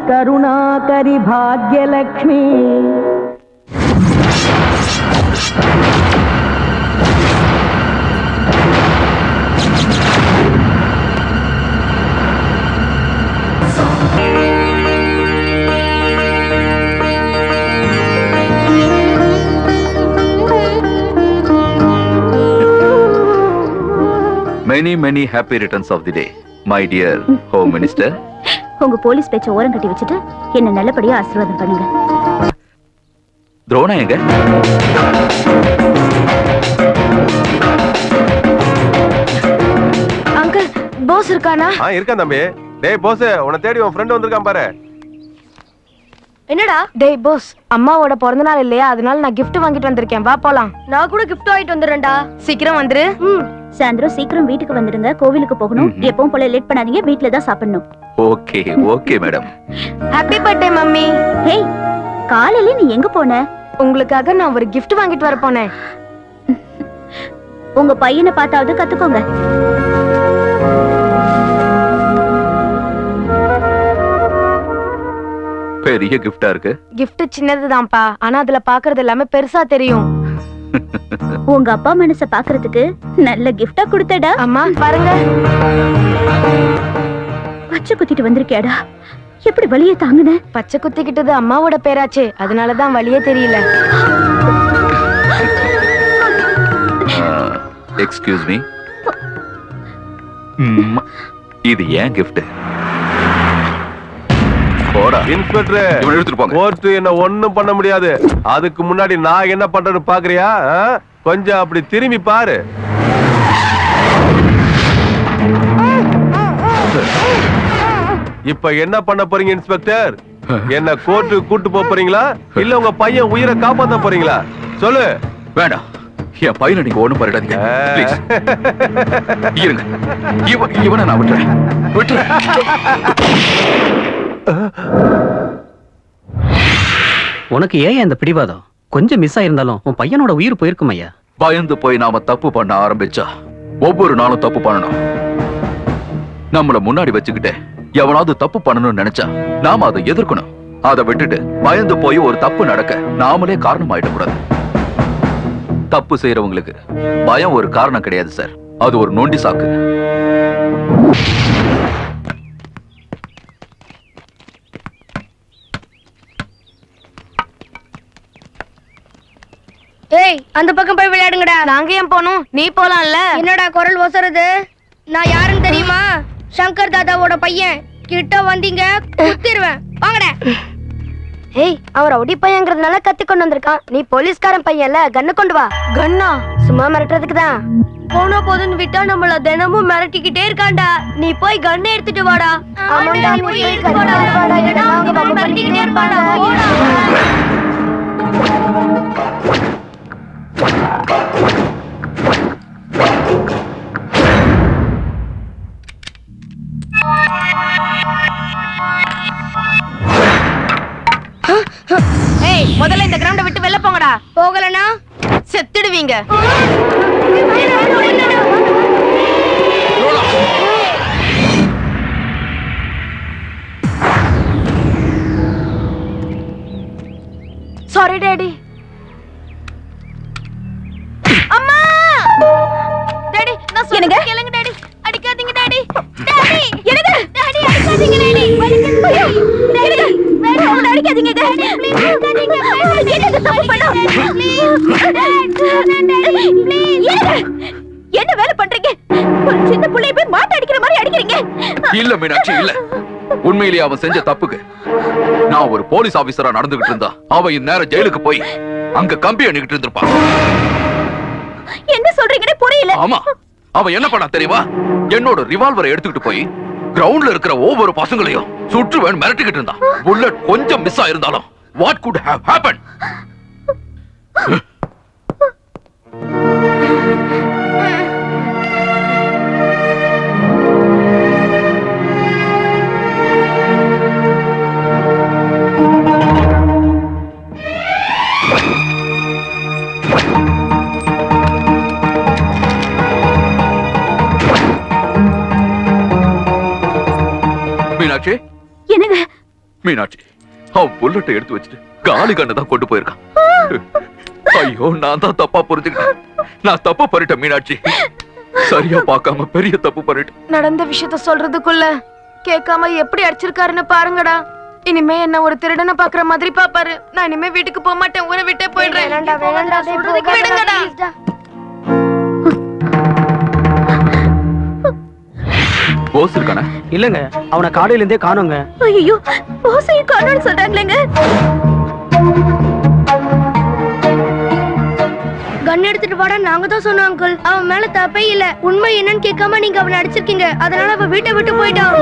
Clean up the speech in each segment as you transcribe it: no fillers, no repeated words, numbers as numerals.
करुणाकरी Bhagyalakshmi Many happy returns of the day, my dear Home Minister. உங்க police பேச்ச ஓரம் கட்டி வச்சுட்டு என்ன நல்லபடியா ஆசீர்வாதம் பண்ணுங்க. துரோணா எங்க? அங்கிள், பாஸ் இருக்கானா? இருக்கான் தம்பி. டேய் பாஸ், உன்னை தேடி உன் ஃப்ரெண்ட் வந்திருக்கான் பாரு. என்னடா? டேய் பாஸ், அம்மாவோட பிறந்த நாள் இல்லையா, அதனால நான் gift வாங்கிட்டு வந்திருக்கேன். வா போலாம். நான் கூட gift வாங்கிட்டு வந்துறேன்டா. சீக்கிரம் வந்துரு. சாயந்தரம் சீக்கிரம் வீட்டுக்கு வந்துடுங்க. கோவிலுக்கு போகணும். எப்பவும் போல லேட் பண்ணாதீங்க. வீட்ல தான் சாப்பிடணும். Okay madam. Happy birthday mummy. Hey, காலையில நீ எங்க போன? உங்களுக்காக நான் ஒரு gift வாங்கிட்டு வர போனேன். உங்க பையனை பார்த்தாவது கத்துக்கோங்க. பெரிய கிஃப்டா இருக்கு. gift சின்னதுதான்ப்பா, ஆனா அதுல பாக்குறது எல்லாமே பெருசா தெரியும். உங்க அப்பா மனச பாக்குறதுக்கு நல்ல கிஃப்டா கொடுத்தடா. அம்மா பாருங்க. பச்சை குத்திட்டு வந்திருக்கேடா. எப்படி வலியை தாங்குன? பச்சை குத்திக்கிட்டது அம்மாவோட பேராச்சே, அதனாலதான் வலியே தெரியல. எக்ஸ்கியூஸ் மீ, இது ஏன் கிஃப்ட்? இன்ஸ்பெக்டர், இவனை எடுத்துட்டு போங்க. கோர்ட் என்ன ஒண்ணும் பண்ண முடியாது. அதுக்கு முன்னாடி நான் என்ன பண்றேன்னு பாக்குறியா? கொஞ்சம் அப்படி திரும்பி பாரு. இப்ப என்ன பண்ண போறீங்க இன்ஸ்பெக்டர்? என்ன கோர்ட்டுக்கு கூட்டு போறீங்களா இல்ல உங்க பையன் உயிரை காப்பாத்த போறீங்களா? சொல்லு. வேண்டாம், என் பையனை நீங்க ஒண்ணும் பண்ணிடாதீங்க. Please. இருங்க, இவனை நான் விட்டுறேன். உனக்கு ஏன் இந்த பிடிவாதம்? கொஞ்சம் மிஸ் ஆயிருந்தாலும் உன் பையனோட உயிர் போயிருக்கும் ஐயா. பயந்து போய் நாம தப்பு பண்ண ஆரம்பிச்சா ஒவ்வொரு நாளும் தப்பு பண்ணணும். நம்மள முன்னாடி வச்சுக்கிட்டு எவனாவது தப்பு பண்ணணும்னு நினைச்சா நாம அதை எதிர்க்கணும். அதை விட்டுட்டு பயந்து போய் ஒரு தப்பு நடக்க நாமளே காரணம் ஆயிடக்கூடாது. தப்பு செய்யறவங்களுக்கு பயம் ஒரு காரணம் கிடையாது சார், அது ஒரு நொண்டி சாக்கு. ஏய், அந்த பக்கம் போய் விளையாடுங்கடா. நாங்க ஏன் போணும்? நீ போலாம்ல. என்னடா குரல் ஒசருது? நான் யாருன்னு தெரியுமா? சங்கர் தாதாவோட பையன். கிட்ட வந்தீங்க குத்திடுவேன். வாங்கடா. ஏய், அவர் ரவுடி பையங்கிறதுனால கத்தி கொண்டு வந்திருக்கான். நீ போலீஸ்காரன் பையன்ல, கண்ணு கொண்டு வா. கண்ணா? சும்மா மிரட்டுறதுக்கு தான். போன போதுன்னு விட்டா நம்மள தினமும் மிரட்டிக்கிட்டே இருக்காண்டா. நீ போய் கண்ணை எடுத்துட்டு வாடா. ஆமாண்டா, நீ போய் கண்ணை எடுத்துட்டு வாடா. இல்லைன்னா அவங்க மிரட்டிக்கிட்டே இருப்பாடா. போடா. ஏய், முதல்ல இந்த கிரவுண்ட விட்டு வெளில போங்கடா. போகலனா செத்துடுவீங்க. Sorry daddy. அம்மா! டாடி, நான் சொல்றத கேளுங்க டாடி. அடிக்காதீங்க டாடி. டாடி, என்னங்க? டாடி அடிக்காதீங்க டாடி. வலிக்குது டாடி. வேண்டாம், அடிக்காதீங்க டாடி. ப்ளீஸ் அடிக்காதீங்க. என்ன தப்பு பண்ணோம்? என்ன வேலை பண்றீங்க? ஒரு சின்ன புள்ளைய போய் மாட்ட அடிக்கிற மாதிரி அடிக்கிறீங்க. இல்ல மீனாட்சி, இல்ல. உண்மையிலேயே அவன் செஞ்ச தப்புக்கு நான் ஒரு போலீஸ் ஆபீசரா நடந்துகிட்டு இருந்தா அவன் இந்நேரம் ஜெயிலுக்கு போய் அங்க கம்பி அணிக்கிட்டு இருந்திருப்பான். என்ன சொல்றீங்கன்னு புரியல. ஆமா, அவன் என்ன பண்ணா தெரியுமா? என்னோட ரிவால்வரை எடுத்துக்கிட்டு போய் கிரவுண்ட்ல இருக்கிற ஒவ்வொரு பசங்களையும் சுற்றுவேன் மிரட்டிக்கிட்டு இருந்தான். புல்லட் கொஞ்சம் மிஸ் ஆயிருந்தாலும் what could have happen? Meenakshi, என்னங்க மீனாட்சி அவன் புல்லட்டை எடுத்து வச்சுட்டு காலி கண்ணை தான் கொண்டு போயிருக்கான். ஐயோ, நான் தான் தப்பா புரிஞ்சுக்கிட்டேன். நான் தப்பு பண்ணிட்டேன் மீனாட்சி. சரியா பார்க்காம பெரிய தப்பு பண்ணிட்டேன். நடந்த விஷயத்த சொல்றதுக்குள்ள கேட்காம எப்படி அடிச்சிருக்காருன்னு பாருங்கடா. இனிமே என்ன ஒரு திருடனை பாக்குற மாதிரி பாப்பாரு. நான் இனிமே வீட்டுக்கு போக மாட்டேன், ஊரை விட்டே போயிடுறேன். சொல்றதுக்கு விடுங்கடா. போஸ் இருக்கானே? இல்லங்க, அவனை காலையில இருந்தே காணோங்க. ஐயோ, போசையும் காணோம்னு சொல்றாங்களேங்க. கன் எடுத்துட்டு வாடா நாங்க தான் சொன்னோம் அங்கிள். அவன் மேல தப்பே இல்ல. உண்மை என்னன்னு கேட்காம நீங்க அவனை அடிச்சிருக்கீங்க. அதனால அவன் வீட்டை விட்டு போயிட்டான்.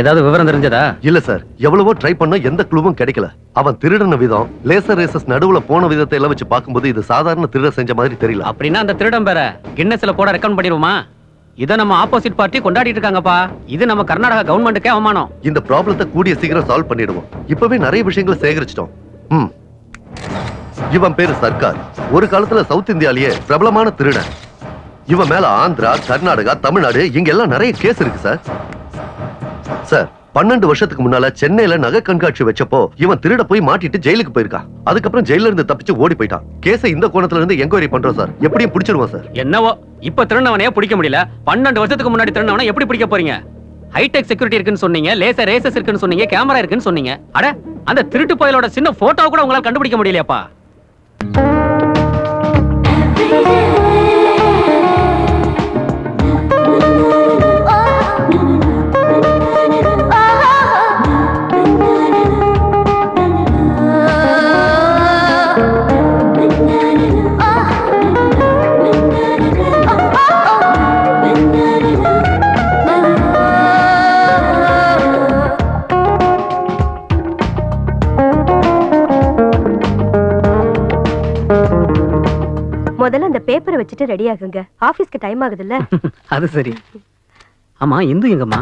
ஏதாவது விவரம் தெரிஞ்சதா? இல்ல சார், எவ்வளவோ ட்ரை பண்ணோம், எந்த க்ளூவும் கிடைக்கல. அவன் திருடன விதம், லேசர் ரேசஸ் நடுவுல போன விதத்தை எல்லாம் வச்சு பார்க்கும்போது இது சாதாரண திருட செஞ்ச மாதிரி தெரியல. அப்படின்னா அந்த திருடம் பேர கின்னஸ்ல போட ரெக்கமெண்ட் பண்ணிடுவோமா? இத நம்ம ஆப்போசிட் பார்ட்டி கொண்டாடிட்டு இருக்காங்கப்பா. இது நம்ம கர்நாடகா கவர்மெண்ட்டுக்கே அவமானம். இந்த ப்ராப்ளத்தை கூடிய சீக்கிரம் சால்வ் பண்ணிடுவோம். இப்பவே நிறைய விஷயங்களை சேகரிச்சிட்டோம். இவன் பேரு சர்க்கார். ஒரு காலத்துல சவுத் இந்தியாலேயே பிரபலமான திருடன். இவன் மேல ஆந்திரா, கர்நாடகா, தமிழ்நாடு இங்க எல்லாம் நிறைய கேஸ் இருக்கு சார். சார், 12 வருஷத்துக்கு முன்னால சென்னையில நகை கண்காட்சி வச்சப்போ இவன் திருட போய் மாட்டிட்டு ஜெயிலுக்கு போயிருக்கான். அதுக்கப்புறம் ஜெயில இருந்து தப்பிச்சு ஓடி போயிட்டான். கேஸை இந்த கோணத்துல இருந்து என்கொயரி பண்றோம் சார். எப்படியும் பிடிச்சிருவோம் சார். என்னவோ இப்ப திருநவனையே பிடிக்க முடியல. 12 வருஷத்துக்கு முன்னாடி திருநவனை எப்படி பிடிக்க போறீங்க? ஹைடெக் செக்யூரிட்டி இருக்குன்னு சொன்னீங்க, லேசர் ரேசஸ் இருக்குன்னு சொன்னீங்க, கேமரா இருக்குன்னு சொன்னீங்க. அட அந்த திருட்டு பயலோட சின்ன போட்டோ கூட உங்களால கண்டுபிடிக்க முடியலையாப்பா? முதல்ல அந்த பேப்பரை வச்சுட்டு ரெடி ஆகுங்க, ஆபீஸ்க்கு டைம் ஆகுதுல்ல. அது சரி. ஆமா, இந்து எங்கம்மா?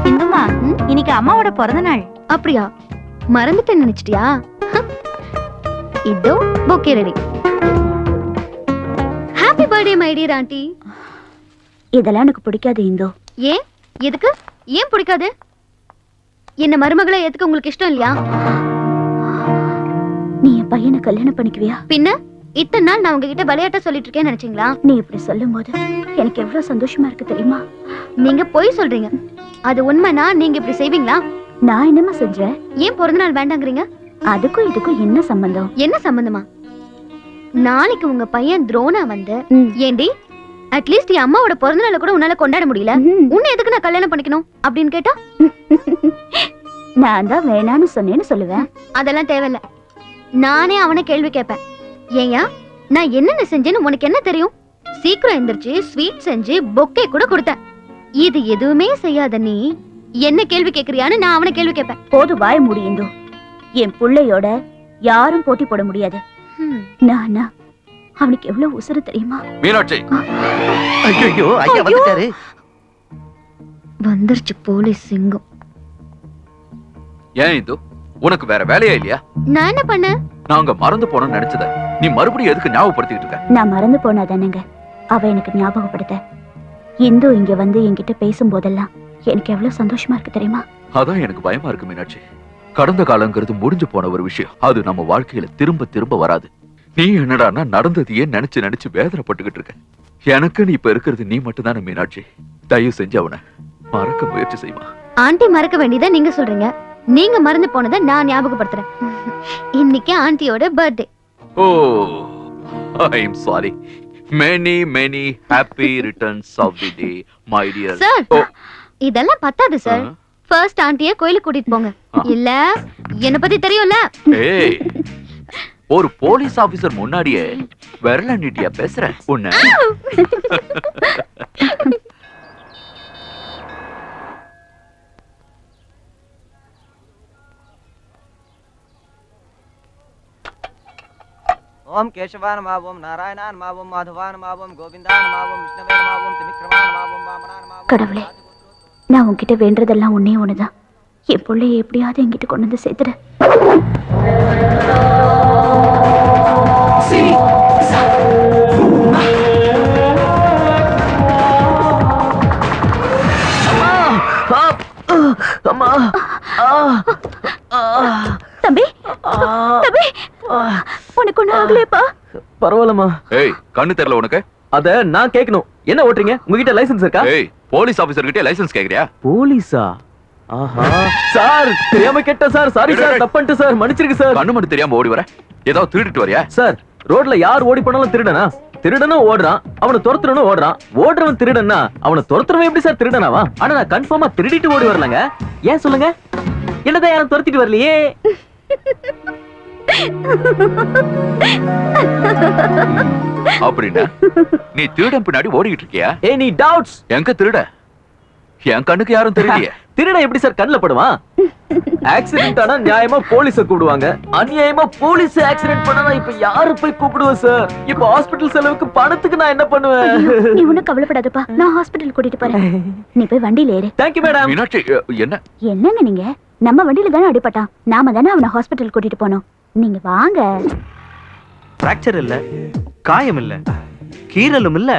இந்துமா, இன்னைக்கு அம்மாவோட பிறந்த நாள். அப்படியா? மறந்துட்டேன்னு நினைச்சிட்டியா? இதோ bouquet ready. Happy birthday my dear aunty. இதெல்லாம் எனக்கு பிடிக்காது இந்து. ஏன்? எதுக்கு? ஏன் பிடிக்காது? என்ன மருமகளை எதுக்கு உங்களுக்கு இஷ்டம் இல்லையா? நீ என் பையனை கல்யாணம் பண்ணிக்குவியா? பின்ன இத்தனை நாள் நான் உங்ககிட்ட விளையாட்ட சொல்லிட்டு இருக்கேன்னு நினைச்சீங்களா? நீ இப்படி சொல்லும் போது எனக்கு எவ்வளவு சந்தோஷமா இருக்கு தெரியுமா? நீங்க பொய் சொல்றீங்க. அது உண்மைனா நீங்க இப்படி செய்வீங்களா? நான் என்னமா செஞ்சேன்? ஏன் பிறந்த நாள் வேண்டாங்கிறீங்க? அதுக்கும் இதுக்கும் என்ன சம்பந்தம்? என்ன சம்பந்தமா? நாளைக்கு உங்க பையன் துரோணா வந்து, ஏண்டி அட்லீஸ்ட் என் அம்மாவோட பிறந்த நாளை கூட உன்னால கொண்டாட முடியல, உன்னை எதுக்கு நான் கல்யாணம் பண்ணிக்கணும் அப்படின்னு கேட்டா நான் தான் வேணான்னு சொன்னேன்னு சொல்லுவேன். அதெல்லாம் தேவையில்ல. நானே அவனை கேள்வி கேட்பேன். ஏயா, நான் என்னென்ன செஞ்சேன்னு உனக்கு என்ன தெரியும்? சீக்கிரம் எந்திரிச்சு ஸ்வீட் செஞ்சு பொக்கே கூட கொடுத்தேன். இது எதுவுமே செய்யாத நீ என்ன கேள்வி கேக்குறியான்னு நான் அவனை கேள்வி கேட்பேன். போது வாய மூடி இந்து. என் புள்ளையோட யாரும் போட்டி போட முடியாது. நான் அவனுக்கு எவ்வளவு உசுறு தெரியுமா? மீனாட்சி, ஐயோ ஐயா வந்துட்டாரு. வந்துருச்சு போலீஸ் சிங்கம். ஏன் இந்து, உனக்கு வேற வேலையா இல்லையா? நான் என்ன பண்ண? நாங்க மறந்து போனோம்னு நினைச்சத நீ மறுபடியும் எதுக்கு ஞாபகப்படுத்திட்டு இருக்க? நான் மறந்து போனாதானங்க அவ எனக்கு ஞாபகப்படுத்த. இந்து இங்க வந்து என்கிட்ட பேசும் போதெல்லாம் எனக்கு எவ்வளவு சந்தோஷமா இருக்கு தெரியுமா? அதான் எனக்கு பயமா இருக்கு மீனாட்சி. கடந்த காலங்கிறது முடிஞ்சு போன ஒரு விஷயம். அது நம்ம வாழ்க்கையில திரும்ப திரும்ப வராது. நீ என்னடான்னா நடந்ததையே நினைச்சு நினைச்சு வேதனைப்பட்டுக்கிட்டு இருக்க. எனக்கு நீ இப்ப இருக்கிறது நீ மட்டும்தானே மீனாட்சி. தயவு செஞ்சு அவனை மறக்க முயற்சி செய்மா. ஆண்டி மறக்க வேண்டியதை நீங்க சொல்றீங்க, நீங்க மறந்து போனதை நான் ஞாபகப்படுத்துறேன். இன்னைக்கு ஆண்டியோட birthday. Oh, I am sorry. many many happy returns of the day my dear. Sir, இதெல்லாம் பத்தாது சார். ஃபர்ஸ்ட் ஆண்டியை கோயிலுக்கு கூட்டிட்டு போங்க. இல்ல என்ன பத்தி தெரியும்ல. ஏய், ஒரு போலீஸ் ஆபீசர் முன்னாடியே விரல நீட்டியா பேசுற உன்ன. ओम केशवान मावम नारायणान मावम माधवान मावम गोविंदान मावम विष्णुवे मावम त्रिविक्रमान मावम वामनान मावम. கடவுளே, நான் உன்கிட்ட வேண்டதெல்லாம் ஒன்னே ஒண்ணுதான். என் பிள்ளைய எப்படியாவது என்கிட்ட கொண்டு வந்து சேர்த்துடு. தம்பி, தம்பி, உனக்கு ஒண்ணு ஆகலையப்பா? பரவாயில்லம்மா. ஏய், கண்ணு தெரியல உனக்கு? அத நான் கேட்கணும். என்ன ஓட்டுறீங்க? உங்ககிட்ட லைசென்ஸ் இருக்கா? ஏய், போலீஸ் ஆபீசர் கிட்ட லைசென்ஸ் கேக்குறியா? போலீஸா? ஆஹா சார், தெரியாம கேட்ட சார். சாரி சார், தப்பன்ட்டு சார், மன்னிச்சிருங்க சார். கண்ணு மட்டும் தெரியாம ஓடி வர? ஏதாவது திருடிட்டு வரியா? சார், ரோட்ல யார் ஓடி போனாலும் திருடனா? திருடனும் ஓடுறான், அவனை துரத்துறனும் ஓடுறான். ஓடுறவன் திருடனா, அவனை துரத்துறவன் எப்படி சார் திருடனாவா? ஆனா நான் கன்ஃபார்மா திருடிட்டு ஓடி வரலங்க. ஏன் சொல்லுங்க? என்னதான் யாரும் துரத்திட்டு வரலையே? அப்படின்னா நீ திருடன் பின்னாடி ஓடிட்டு இருக்கியா? ஏய், நீ டவுட்ஸ். எங்க திருட? என் கண்ணுக்கு யாரும் தெரியலையே. திருட எப்படி சார் கண்ணுல படுவான்? ஆக்சிடென்ட் ஆனா நியாயமா போலீஸ கூப்பிடுவாங்க. அநியாயமா போலீஸ் ஆக்சிடென்ட் பண்ணா இப்ப யாரு போய் கூப்பிடுவேன் சார்? இப்ப ஹாஸ்பிடல் செலவுக்கு பணத்துக்கு நான் என்ன பண்ணுவேன்? நீ ஒண்ணும் கவலைப்படாதப்பா, நான் ஹாஸ்பிடல் கூட்டிட்டு போறேன். நீ போய் வண்டியில ஏறு. Thank you madam. மீனாட்சி, என்ன என்னங்க நீங்க? நம்ம வண்டியில தானே அடிபட்டான், நாம தானே அவனை ஹாஸ்பிடல் கூட்டிட்டு போனோம். நீங்க வாங்க. फ्रैक्चर இல்ல, காயம் இல்ல, கீறலும் இல்ல,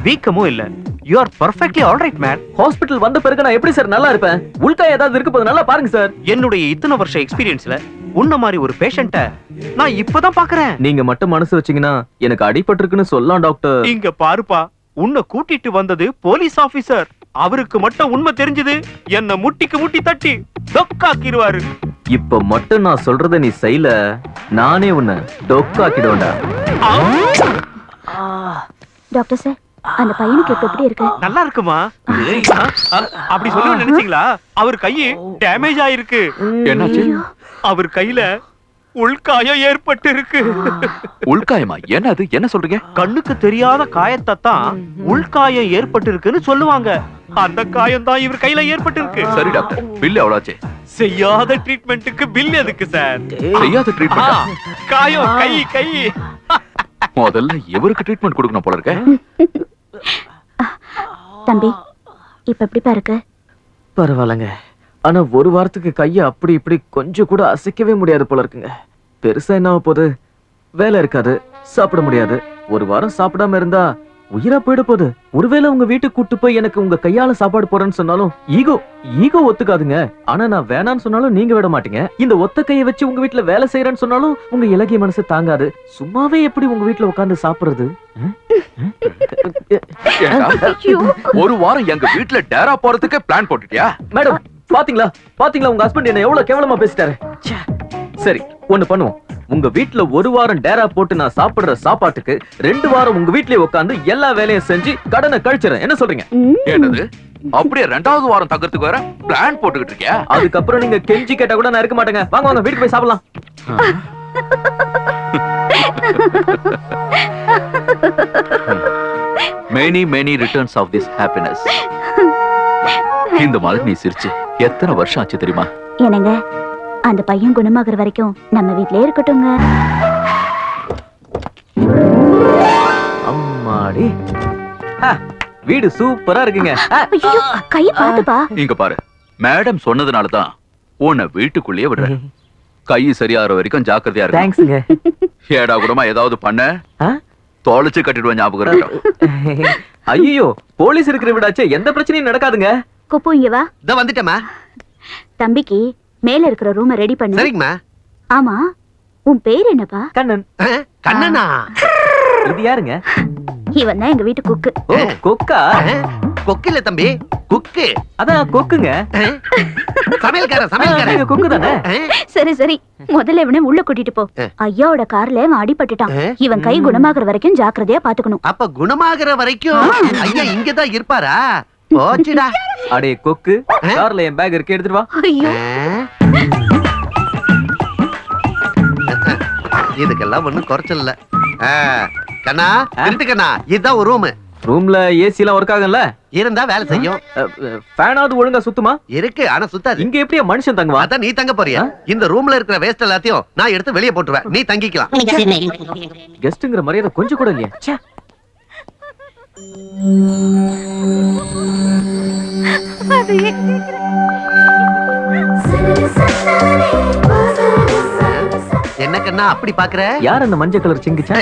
வீக்கமும் இல்ல. You are perfectly all right man. Hospital வந்த பிறகு நான் எப்படி சார் நல்லா இருப்பேன்? உள்காயம் ஏதாவது இருக்கு போது நல்லா பாருங்க சார். என்னுடைய இத்தனை வருஷ எக்ஸ்பீரியன்ஸ்ல உன்ன மாதிரி ஒரு பேஷண்ட்ட நான் இப்பதான் பாக்குறேன். நீங்க மட்டும் மனசு வச்சீங்கன்னா எனக்கு அடிபட்டிருக்குன்னு சொல்லலாம் டாக்டர். இங்க பாருப்பா, உன்னை கூட்டிட்டு வந்தது போலீஸ் ஆபீசர். அவருக்கு மட்டும் உண்மை தெரிஞ்சது என்ன முட்டிக்கு முட்டி தட்டி டொக்காக்கிடுவாரு. இப்ப மட்டும் நான் சொல்றத நீ செய்யல, நானே உன்னை டொக்காக்கிடுவேன்டா. டாக்டர் சார், அந்த பையனுக்கு இப்ப எப்படி இருக்கு? நல்லா இருக்குமா? அப்படி சொல்ல நினைச்சீங்களா? அவர் கையை டேமேஜ் ஆயிருக்கு. என்னாச்சு? அவர் கையில உள்காயம் ஏற்பட்டு இருக்கு. உள்காயமா? என்ன அது? என்ன சொல்றீங்க? கண்ணுக்கு தெரியாத காயத்தை தான் உள்காயம் ஏற்பட்டு இருக்குன்னு சொல்லுவாங்க. அந்த காயம் தான் இவர் கையில ஏற்பட்டு இருக்கு. சரி டாக்டர், பில் எவ்வளவு? செய்யாத ட்ரீட்மெண்ட்டுக்கு பில் எதுக்கு சார்? செய்யாத ட்ரீட்மெண்ட்? காயம் கை கை. முதல்ல இவருக்கு ட்ரீட்மெண்ட் கொடுக்கணும் போல இருக்க. தம்பி, இப்ப எப்படிப்பா இருக்கு? பரவாயில்லங்க. ஆனா ஒரு வாரத்துக்கு கைய அப்படி இப்படி கொஞ்சம் கூட அசைக்கவே முடியாது போல இருக்குங்க. பெருசா என்ன போகுது? வேலை இருக்காது, சாப்பிட முடியாது. ஒரு வாரம் சாப்பிடாம இருந்தா உயிரா போயிட போகுது. ஒருவேளை உங்க வீட்டுக்கு கூட்டு போய் எனக்கு உங்க கையால சாப்பாடு போறேன்னு சொன்னாலும் ஈகோ ஒத்துக்காதுங்க. ஆனா நான் வேணான்னு சொன்னாலும் நீங்க விட மாட்டீங்க. இந்த ஒத்த கையை வச்சு உங்க வீட்டுல வேலை செய்யறேன்னு சொன்னாலும் உங்க இலகிய மனசு தாங்காது. சும்மாவே எப்படி உங்க வீட்டுல உட்கார்ந்து சாப்பிடுறது? ஒரு வாரம் எங்க வீட்டுல டேரா போறதுக்கு பிளான் போட்டுட்டியா? மேடம், பாத்தீங்களா உங்க ஹஸ்பண்ட் என்ன எவ்வளவு கேவலமா பேசிட்டாரு. சரி, ஒண்ணு பண்ணுவோம். உங்க வீட்டுல ஒரு வாரம் டேரா போட்டு நான் சாப்பிடுற சாப்பாட்டுக்கு 2 வாரம் உங்க வீட்லயே உட்கார்ந்து எல்லா வேலையும் செஞ்சு கடனை கழிச்சிடறேன். என்ன சொல்றீங்க? என்னது? அப்படியே 2வது வாரம் தங்கறதுக்கு வேற பிளான் போட்டுக்கிட்டு இருக்கியா? அதுக்கப்புறம் நீங்க கெஞ்சி கேட்டா கூட நான் இருக்க மாட்டேங்க. வாங்க வீட்டுக்கு போய் சாப்பிடலாம். many returns of this happiness. இந்த மாதிரி நீ சிரிச்சு எத்தனை வருஷம் ஆச்சு தெரியுமா? என்னங்க, அந்த பையன் குணமாகற வரைக்கும் நம்ம வீட்லயே இருக்கட்டும்ங்க. அம்மாடி, வீடு சூப்பரா இருக்குங்க. ஐயோ, கை பாத்துப்பா. இங்க பாரு, மேடம் சொன்னதுனால தான் உன்னை வீட்டுக்குள்ளேயே விடுறேன். கை சரியாகிற வரைக்கும் ஜாக்கிரதையா இருக்கு. தேங்க்ஸ்ங்க. ஏடா கூடமா ஏதாவது பண்ண தொலைச்சு கட்டிடுவேன், ஞாபகம் இருக்கட்டும். ஐயோ, போலீஸ் இருக்கிற விடாச்சே, எந்த பிரச்சனையும் நடக்காதுங்க. குப்பு, இங்க வா. இத வந்துட்டேமா. தம்பிக்கு மேல இருக்கிற ரூமை ரெடி பண்ணு. சரிங்கம்மா. ஆமா, உன் பேர் என்னப்பா? கண்ணன். கண்ணனா? இது யாருங்க? இவன் தான் எங்க வீட்டு குக்கு. ஓ, கொக்கா? கொக்கு இல்ல தம்பி, குக்கு. அதான் கொக்குங்க. சமையல்கார கொக்கு தானே? சரி, முதல்ல இவனை உள்ள கூட்டிட்டு போ. ஐயாவோட கார்ல அவன் அடிபட்டுட்டான். இவன் கை குணமாகற வரைக்கும் ஜாக்கிரதையா பாத்துக்கணும். அப்ப குணமாகற வரைக்கும் ஐயா இங்கதான் இருப்பாரா? போச்சுடா. அடே கொக்கு, கார்ல என் பேக் இருக்கு, எடுத்துட்டு வா. ஐயோ, இதுக்கெல்லாம் ஒண்ணும் குறைச்சல் இல்ல. கண்ணா, கண்ணா, இதுதான் ஒரு ரூம். ரூம்ல ஏசி எல்லாம் ஒர்க் ஆகும்ல? இருந்தா வேலை செய்யும். ஃபேனாவது ஒழுங்கா சுத்துமா? இருக்கு, ஆனா சுத்தாது. இங்க எப்படியா மனுஷன் தங்குவா? அதான் நீ தங்க போறியா? இந்த ரூம்ல இருக்கிற வேஸ்ட் எல்லாத்தையும் நான் எடுத்து வெளியே போட்டுருவேன். நீ தங்கிக்கலாம். கெஸ்ட்ங்கிற மரியாதை கொஞ்சம் கூட இல்லையா? ச்சே. என்ன கண்ணா அப்படி பாக்குற? யார் அந்த மஞ்சள் கலர் சிங்கிச்சா?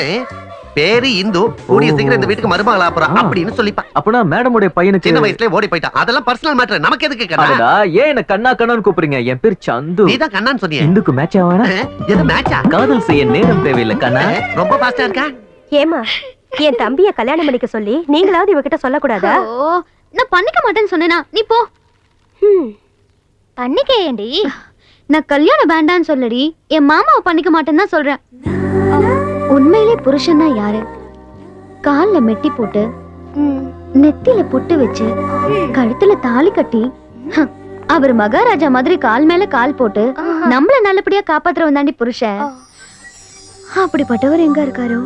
பேரு இந்து, கூடிய சீக்கிரம் இந்த வீட்டுக்கு மருமகளா போறா அப்படின்னு சொல்லிப்பா. அப்பனா மேடமுடைய பையனுக்கு சின்ன வயசுல ஓடி போயிட்டான். அதெல்லாம் பர்சனல் மேட்டர், நமக்கு எதுக்கு கண்ணா? ஏன் என்ன கண்ணா கண்ணான்னு கூப்பிடுறீங்க? என் பேர் சந்து. நீ தான் கண்ணான்னு சொன்னியே. இந்துக்கு மேட்ச் ஆவானா? எது மேட்சா? காதல் செய்ய நேரம் தேவையில்லை கண்ணா. ரொம்ப ஃபாஸ்டா இருக்கா? ஏமா, என் தம்பிய கல்யாணம் பண்ணிக்க சொல்லி நீங்களாவது இவகிட்ட சொல்லக்கூடாதா? ஓ, நான் பண்ணிக்க மாட்டேன்னு சொன்னேனா? நீ போ. பண்ணிக்கேண்டி. நான் கல்யாணம் வேண்டான்னு சொல்லடி, என் மாமாவை பண்ணிக்க மாட்டேன்னு தான் சொல்றேன். உண்மையிலே புருஷன்னா யாரு? கால்ல மெட்டி போட்டு, நெத்தில புட்டு வச்சு, கழுத்துல தாலி கட்டி, அவர் மகாராஜா மாதிரி கால் மேல கால் போட்டு நம்மள நல்லபடியா காப்பாத்துறவன் தாண்டி புருஷன். அப்படிப்பட்டவர் எங்க இருக்காரோ?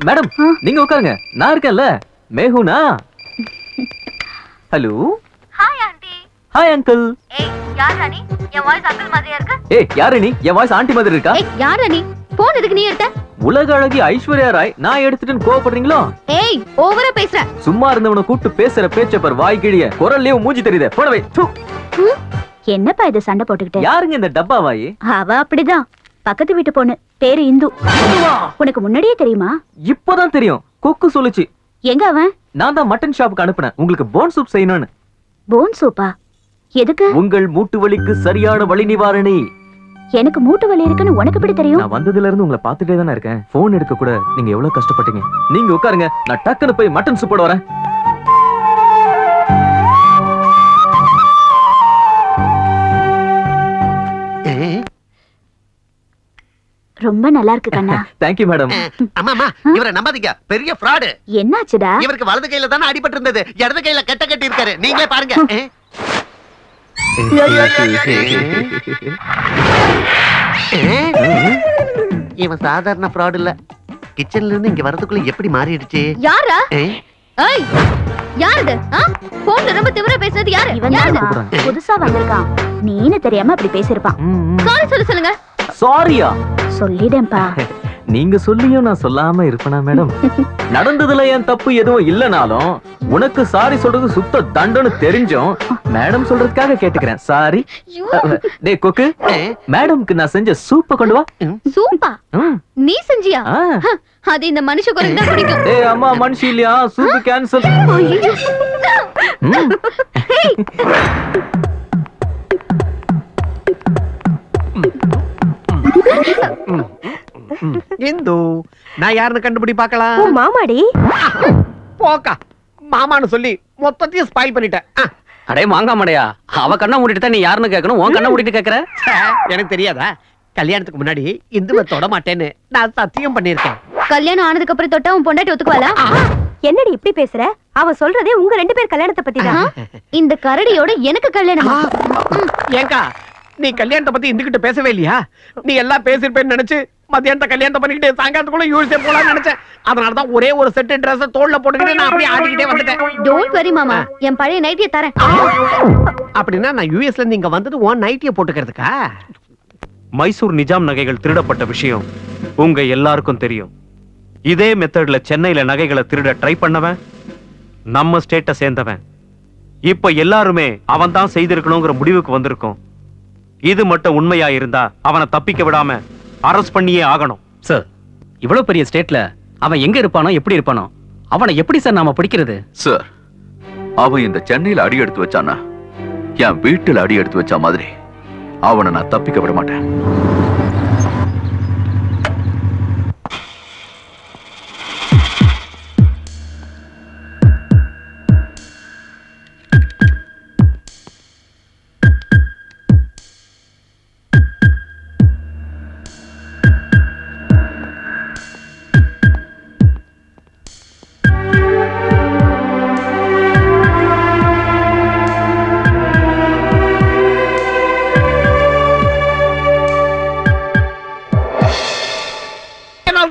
மேடம் நீங்க உட்காருங்க, நான் இருக்கேன்ல. மேகுனா? Hello. Hi aunty. Hi uncle. ஏய் யாரா நீ? என் வாய்ஸ் அங்கிள் மாதிரியா இருக்கு? ஏய் யாரு நீ? என் வாய்ஸ் ஆண்டி மாதிரி இருக்கா? ஏய் யாரா நீ? போன் எதுக்கு நீ எடுத்த? உலக அழகி ஐஸ்வர்யா ராய் நான் எடுத்துட்டேன்னு கோவப்படுறீங்களோ? ஏய் ஓவரா பேசுற. சும்மா இருந்தவனை கூப்பிட்டு பேசுற பேச்ச பார், வாய் கிழிய குரல்லே மூஞ்சி தெரியுதே. போடவே. என்னப்பா இது சண்டை போட்டுக்கிட்டு? யாருங்க இந்த டப்பா வாயி? அவ அப்படிதான், பக்கத்து வீட்டு பொண்ணு, பேரு இந்து. உனக்கு முன்னாடியே தெரியுமா? இப்பதான் தெரியும், கொக்கு சொல்லுச்சு. எங்க அவன்? நான் தான் மட்டன் ஷாப்புக்கு அனுப்புனேன், உங்களுக்கு போன் சூப் செய்யணும்னு. போன் சூப்பா? எதுக்கு? உங்கள் மூட்டு வலிக்கு சரியான வலி நிவாரணி. எனக்கு மூட்டு வலி இருக்குன்னு உனக்கு எப்படி தெரியும்? நான் வந்ததுல இருந்து உங்களை பார்த்துட்டே தானே இருக்கேன். போன் எடுக்க கூட நீங்க எவ்வளவு கஷ்டப்பட்டீங்க. நீங்க உட்காருங்க, நான் டக்குன்னு போய் மட்டன் சூப் போட வரேன். ரொம்ப நல்லா இருக்கு கண்ணா. Thank you madam. அம்மா இவரை நம்பாதீங்க, பெரிய ஃப்ராடு. என்னாச்சுடா? இவருக்கு வலது கையில தானே அடிபட்டு இருந்தது, இடது கையில கட்ட கட்டி இருக்காரு. நீங்களே பாருங்க. இவன் சாதாரண ஃப்ராட் இல்ல. கிச்சன்ல இருந்து இங்க வரதுக்குள்ள எப்படி மாறிடுச்சு? யாரா? ஏய் யாரது? போன்ல ரொம்ப திமிரா பேசுறது யாரு? இவன் யாரது? புதுசா வந்திருக்கான், நீனு தெரியாம அப்படி பேசிருப்பான். சாரி சொல்லுங்க. சாரியா? சொல்லிடேன்பா. நீங்க சொல்லியும் நான் சொல்லாம இருப்பேனா மேடம்? நடந்ததுல என் தப்பு எதுவும் இல்லனாலும் உனக்கு சாரி சொல்றது சுத்த தண்டனை தெரிஞ்சும் மேடம் சொல்றதுக்காக கேட்டுக்கிறேன். சாரி. டேய் கொக்கு, மேடம்க்கு நான் செஞ்ச சூப்ப கொண்டு வா. சூப்பா? நீ செஞ்சியா? அது இந்த மனுஷ குரங்கு தான் பிடிக்கும். டேய் அம்மா மனுஷி இல்லையா, சூப் கேன்சல். இந்து, நான் யாருன்னு கண்டுபிடி பார்க்கலாம். ஓ மாமாடி. போக்கா, மாமான்னு சொல்லி மொத்தத்தையும் ஸ்பாயில் பண்ணிட்டேன். அடே மாங்கா மடையா, அவ கண்ணை மூடிட்டு தான் நீ யாருன்னு கேட்கணும், உன் கண்ணை மூடிட்டு கேட்கற? எனக்கு தெரியாதா? கல்யாணத்துக்கு முன்னாடி இந்துவை தொட மாட்டேன்னு நான் சத்தியம் பண்ணிருக்கேன். கல்யாணம் ஆனதுக்கு அப்புறம் தொட்டா உன் பொண்டாட்டி ஒத்துக்குவாளா? என்னடி இப்படி பேசுற? அவ சொல்றதே உங்க ரெண்டு பேர் கல்யாணத்தை பத்தி தான். இந்த கரடியோட எனக்கு கல்யாணமா? ஏங்கா, நீ கல்யாணத்தை பத்தி இந்துகிட்ட பேசவே இல்லையா? நீ எல்லாம் பேசிருப்பேன்னு நினைச்சு மத்தியானத்தை கல்யாணத்தை பண்ணிக்கிட்டு சாயங்காலத்துக்குள்ள யூஎஸ்ஏ போலாம்னு நினைச்சேன். அதனாலதான் ஒரே ஒரு செட் Dress தோல்ல போட்டுக்கிட்டு நான் அப்படியே ஆடிக்கிட்டே வந்துட்டேன். டோன்ட் வரி மாமா, என் பழைய நைட்டியை தரேன். அப்படின்னா நான் யூஎஸ்ல இருந்து இங்க வந்தது உன் நைட்டியை போட்டுக்கிறதுக்கா? மைசூர் நிஜாம் நகைகள் திருடப்பட்ட விஷயம் உங்க எல்லாருக்கும் தெரியும். இதே மெத்தட்ல சென்னையில நகைகளை திருட ட்ரை பண்ணவன் நம்ம ஸ்டேட்டை சேர்ந்தவன். இப்ப எல்லாருமே அவன் தான் செய்திருக்கணுங்கிற முடிவுக்கு வந்திருக்கோம். இது மட்டும் உண்மையா இருந்தா அவனை தப்பிக்க விடாம அரெஸ்ட் பண்ணியே ஆகணும். சார், இவ்வளவு பெரிய ஸ்டேட்ல அவன் எங்க இருப்பானோ எப்படி இருப்பானோ அவனை எப்படி சார் நாம பிடிக்கிறது? சார், அவன் இந்த சென்னையில அடி எடுத்து வச்சானா என் வீட்டுல அடி எடுத்து வச்ச மாதிரி அவனை நான் தப்பிக்க விட மாட்டேன்.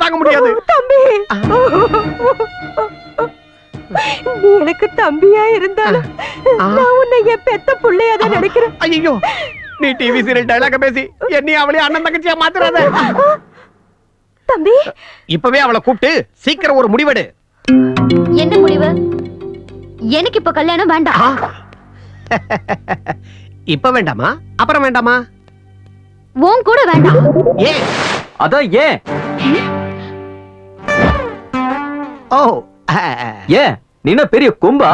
தாங்க முடியாது. தம்பி, நீ எனக்கு தம்பியா இருந்தாலும் நான் உன்னை என் பெத்த புள்ளையா தான் நினைக்கிறேன். ஐயோ, நீ டிவி சீரியல் டயலாக பேசி என்னைய அவளே அண்ணன் தங்கச்சியா மாத்துறாத. தம்பி, இப்பவே அவளை கூப்பிட்டு சீக்கிரம் ஒரு முடிவெடு. என்ன முடிவு? எனக்கு இப்ப கல்யாணம் வேண்டாம். இப்ப வேண்டாமா? அப்புறம் வேண்டாமா? உன் கூட வேண்டாம். ஏன்? அதான் ஏன்? ஓ, ஏன் நீ என்ன பெரிய கொம்பா?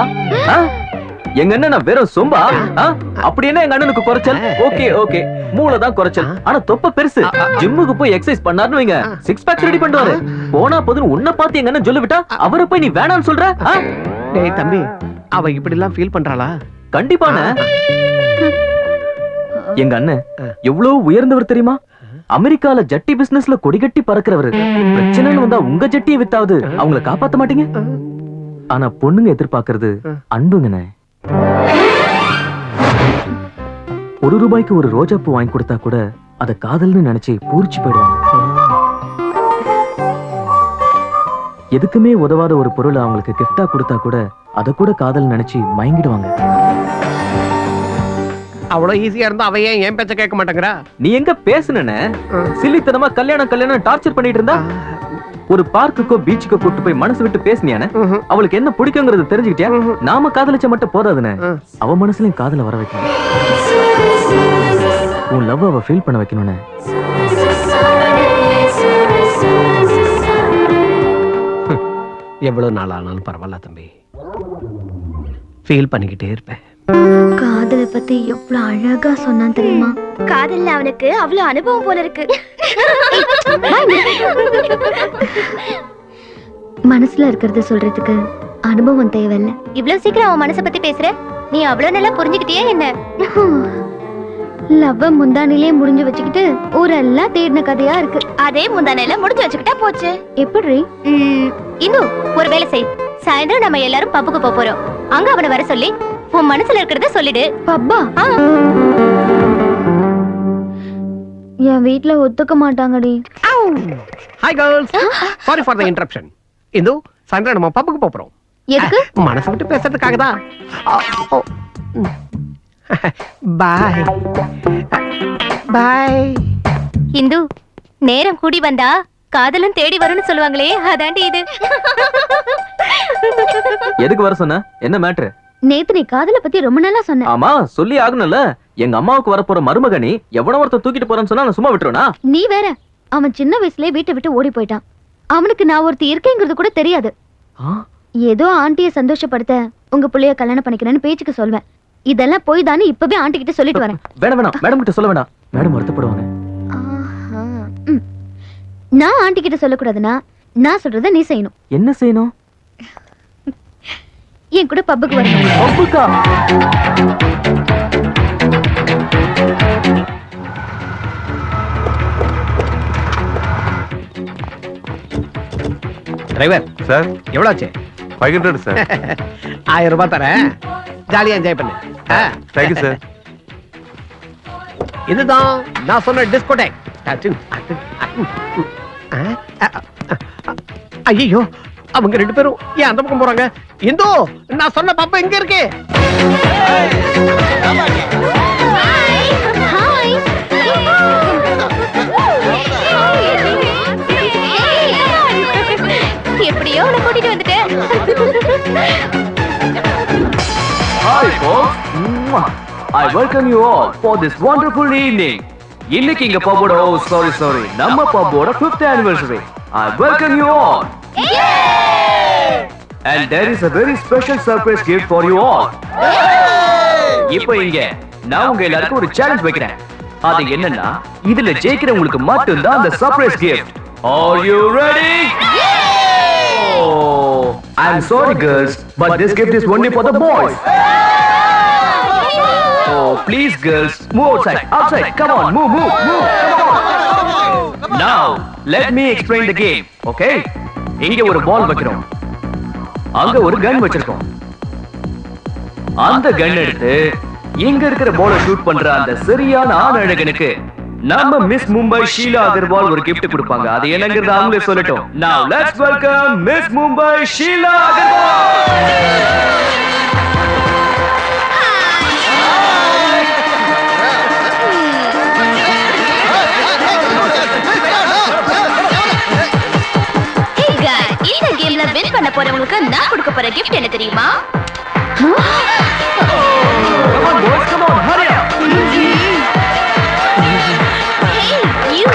எங்க அண்ணன் வெறும் சொம்பா? அப்படி என்ன எங்க அண்ணனுக்கு குறைச்சல்? ஓகே ஓகே, மூளை தான் குறைச்சல், ஆனா தொப்ப பெருசு. ஜிம்முக்கு போய் எக்ஸசைஸ் பண்ணாருன்னு வைங்க, சிக்ஸ் பேக் ரெடி பண்ணுவாரு. போனா போதுன்னு உன்னை பார்த்து எங்க அண்ணன் சொல்லி விட்டா அவரை போய் நீ வேணான்னு சொல்ற? டேய் தம்பி, அவ இப்படி எல்லாம் ஃபீல் பண்றாளா? கண்டிப்பான. எங்க அண்ணன் எவ்வளவு உயர்ந்தவர் தெரியுமா? அமெரிக்கால ஜட்டி பிசினஸ்ல கொடிகட்டி பறக்கிறவரு. பிரச்சனைன்னு வந்தா உங்க ஜட்டியை வித்தாவது அவங்கள காப்பாத்த மாட்டீங்க. ஆனா பொண்ணுங்க எதிர்பார்க்கறது அன்புங்கண்ணே. ₹1 ஒரு ரோஜா பூ வாங்கி கொடுத்தா கூட அத காதல்னு நினைச்சு பூரிச்சு போயிடுவாங்க. எதுக்குமே உதவாத ஒரு பொருளை அவங்களுக்கு கிஃப்டா கொடுத்தா கூட அத கூட காதல் நினைச்சு மயங்கிடுவாங்க. அவ்வளவு ஈஸியா இருந்தா அவ ஏன் பேச்ச கேட்க மாட்டேங்கிறா? நீ எங்க பேசுனே? சில்லித்தனமா கல்யாணம் டார்ச்சர் பண்ணிட்டு இருந்தா ஒரு பார்க்குக்கோ பீச்சுக்கோ கூட்டு போய் மனசு விட்டு பேசினியானே? அவளுக்கு என்ன பிடிக்குங்கிறது தெரிஞ்சுக்கிட்டியா? நாம காதலிச்ச மட்டும் போதாதுன்னு அவ மனசுலயும் காதல வர வைக்கணும். உன் லவ் அவ ஃபீல் பண்ண வைக்கணும்னு. எவ்வளவு நாள் ஆனாலும் பரவாயில்ல தம்பி, ஃபீல் பண்ணிக்கிட்டே இருப்பேன். காதலை பத்தி எவ்வளவு அழகா சொன்னான் தெரியுமா? காதல்ல அவனுக்கு அவ்வளவு அனுபவம் போல இருக்கு. மனசுல இருக்கிறத சொல்றதுக்கு அனுபவம் தேவையில்ல. இவ்வளவு சீக்கிரம் அவன் மனசை பத்தி பேசுற? நீ அவ்வளவு நல்லா புரிஞ்சுக்கிட்டியே என்ன? லவ்வ முந்தானிலே முடிஞ்சு வச்சுக்கிட்டு ஊரெல்லாம் தேடின கதையா இருக்கு. அதே முந்தானையில முடிஞ்சு வச்சுக்கிட்டா போச்சு. எப்படி? இன்னும் ஒரு வேலை செய். சாயந்தரம் நம்ம எல்லாரும் பப்புக்கு போறோம். அங்க அவனை வர சொல்லி உன் மனசுல இருக்கிறத சொல்லிடு. பப்பா? என் வீட்ல ஒத்துக்க மாட்டாங்கடி. Hi girls, sorry for the interruption. இந்து சாயந்தரம் நம்ம பப்புக்கு போறோம். எதுக்கு? மனசு விட்டு பேசுறதுக்காக தான். பாய் பாய். இந்து, நேரம் கூடி வந்தா காதலும் தேடி வரும்னு சொல்லுவாங்களே, அதாண்டி இது. எதுக்கு வர சொன்ன? என்ன மேட்ரு? நேத்து நீ காதலை பத்தி ரொம்ப நாளா சொன்ன. ஆமா, சொல்லி ஆகணும்ல. எங்க அம்மாவுக்கு வரப்போற மருமகனி எவனோ ஒருத்தர் தூக்கிட்டு போறேன்னு சொன்னா நான் சும்மா விட்டுருவனா? நீ வேற. அவன் சின்ன வயசுலயே வீட்டை விட்டு ஓடி போயிட்டான். அவனுக்கு நான் ஒருத்தி இருக்கேங்கிறது கூட தெரியாது. ஏதோ ஆண்டியை சந்தோஷப்படுத்த உங்க புள்ளைய கல்யாணம் பண்ணிக்கிறேன்னு பேச்சுக்கு சொல்வேன். இதெல்லாம் போய் தானே இப்பவே ஆண்டி கிட்ட சொல்லிட்டு வரேன். வேணாம், மேடம் கிட்ட சொல்ல வேணாம். மேடம் வருத்தப்படுவாங்க. நான் ஆண்டி கிட்ட சொல்லக்கூடாதுன்னா நான் சொல்றத நீ செய்யணும். என்ன செய்யணும்? என் கூட பப்புக்கு வரணும். பப்புக்கா? டிரைவர் சார், எவ்வளவு ஆச்சு? 500 சார். 1000 ரூபாய் தரேன், ஜாலியா என்ஜாய் பண்ணு. Thank you sir. இதுதான் நான் சொன்ன டிஸ்கோடேக். ஐயோ, அவங்க 2 பேரும் ஏன் அந்த பக்கம் போறாங்க? இந்தோ, நான் சொன்ன பாப்பா எங்க இருக்கு? எப்படியோ உன்னை கூட்டிட்டு வந்துட்டேன். Hi folks, I welcome you all for this wonderful evening. இன்னைக்கு இங்க பப்போட sorry நம்ம பப்போட 5th anniversary. I welcome you all. And there is a very special surprise gift for you all. இப்போ இங்க நான் உங்க எல்லாருக்கும் ஒரு சேலஞ்ச் வைக்கிறேன். அது என்னன்னா, இதுல ஜெயிக்கிறவங்களுக்கு மட்டும் தான் அந்த surprise gift. Are you ready? Oh, I'm sorry girls, but this gift is only for the boys. Oh, please girls, move outside, come on, move, come on. Now, let me explain the game, okay? இங்க ஒரு பால் வைக்கிறோம், அங்க ஒரு கன் வச்சிருக்கோம். அந்த கன் எடுத்து இங்க இருக்கிற பாலை ஷூட் பண்ற அந்த சரியான ஆண் அழகனுக்கு நம்ம மிஸ் மும்பை ஷீலா அகர்வால் ஒரு gift கொடுப்பாங்க. அது என்னங்கிறது அவங்களே சொல்லட்டும். Now let's welcome Miss Mumbai Sheila Agarwal. இந்த கேம்ல வின் பண்ண போறவங்களுக்கு நான் கொடுக்க போற கிஃப்ட் என்ன தெரியுமா? Come on boys, come on, hurry up. Hey, you.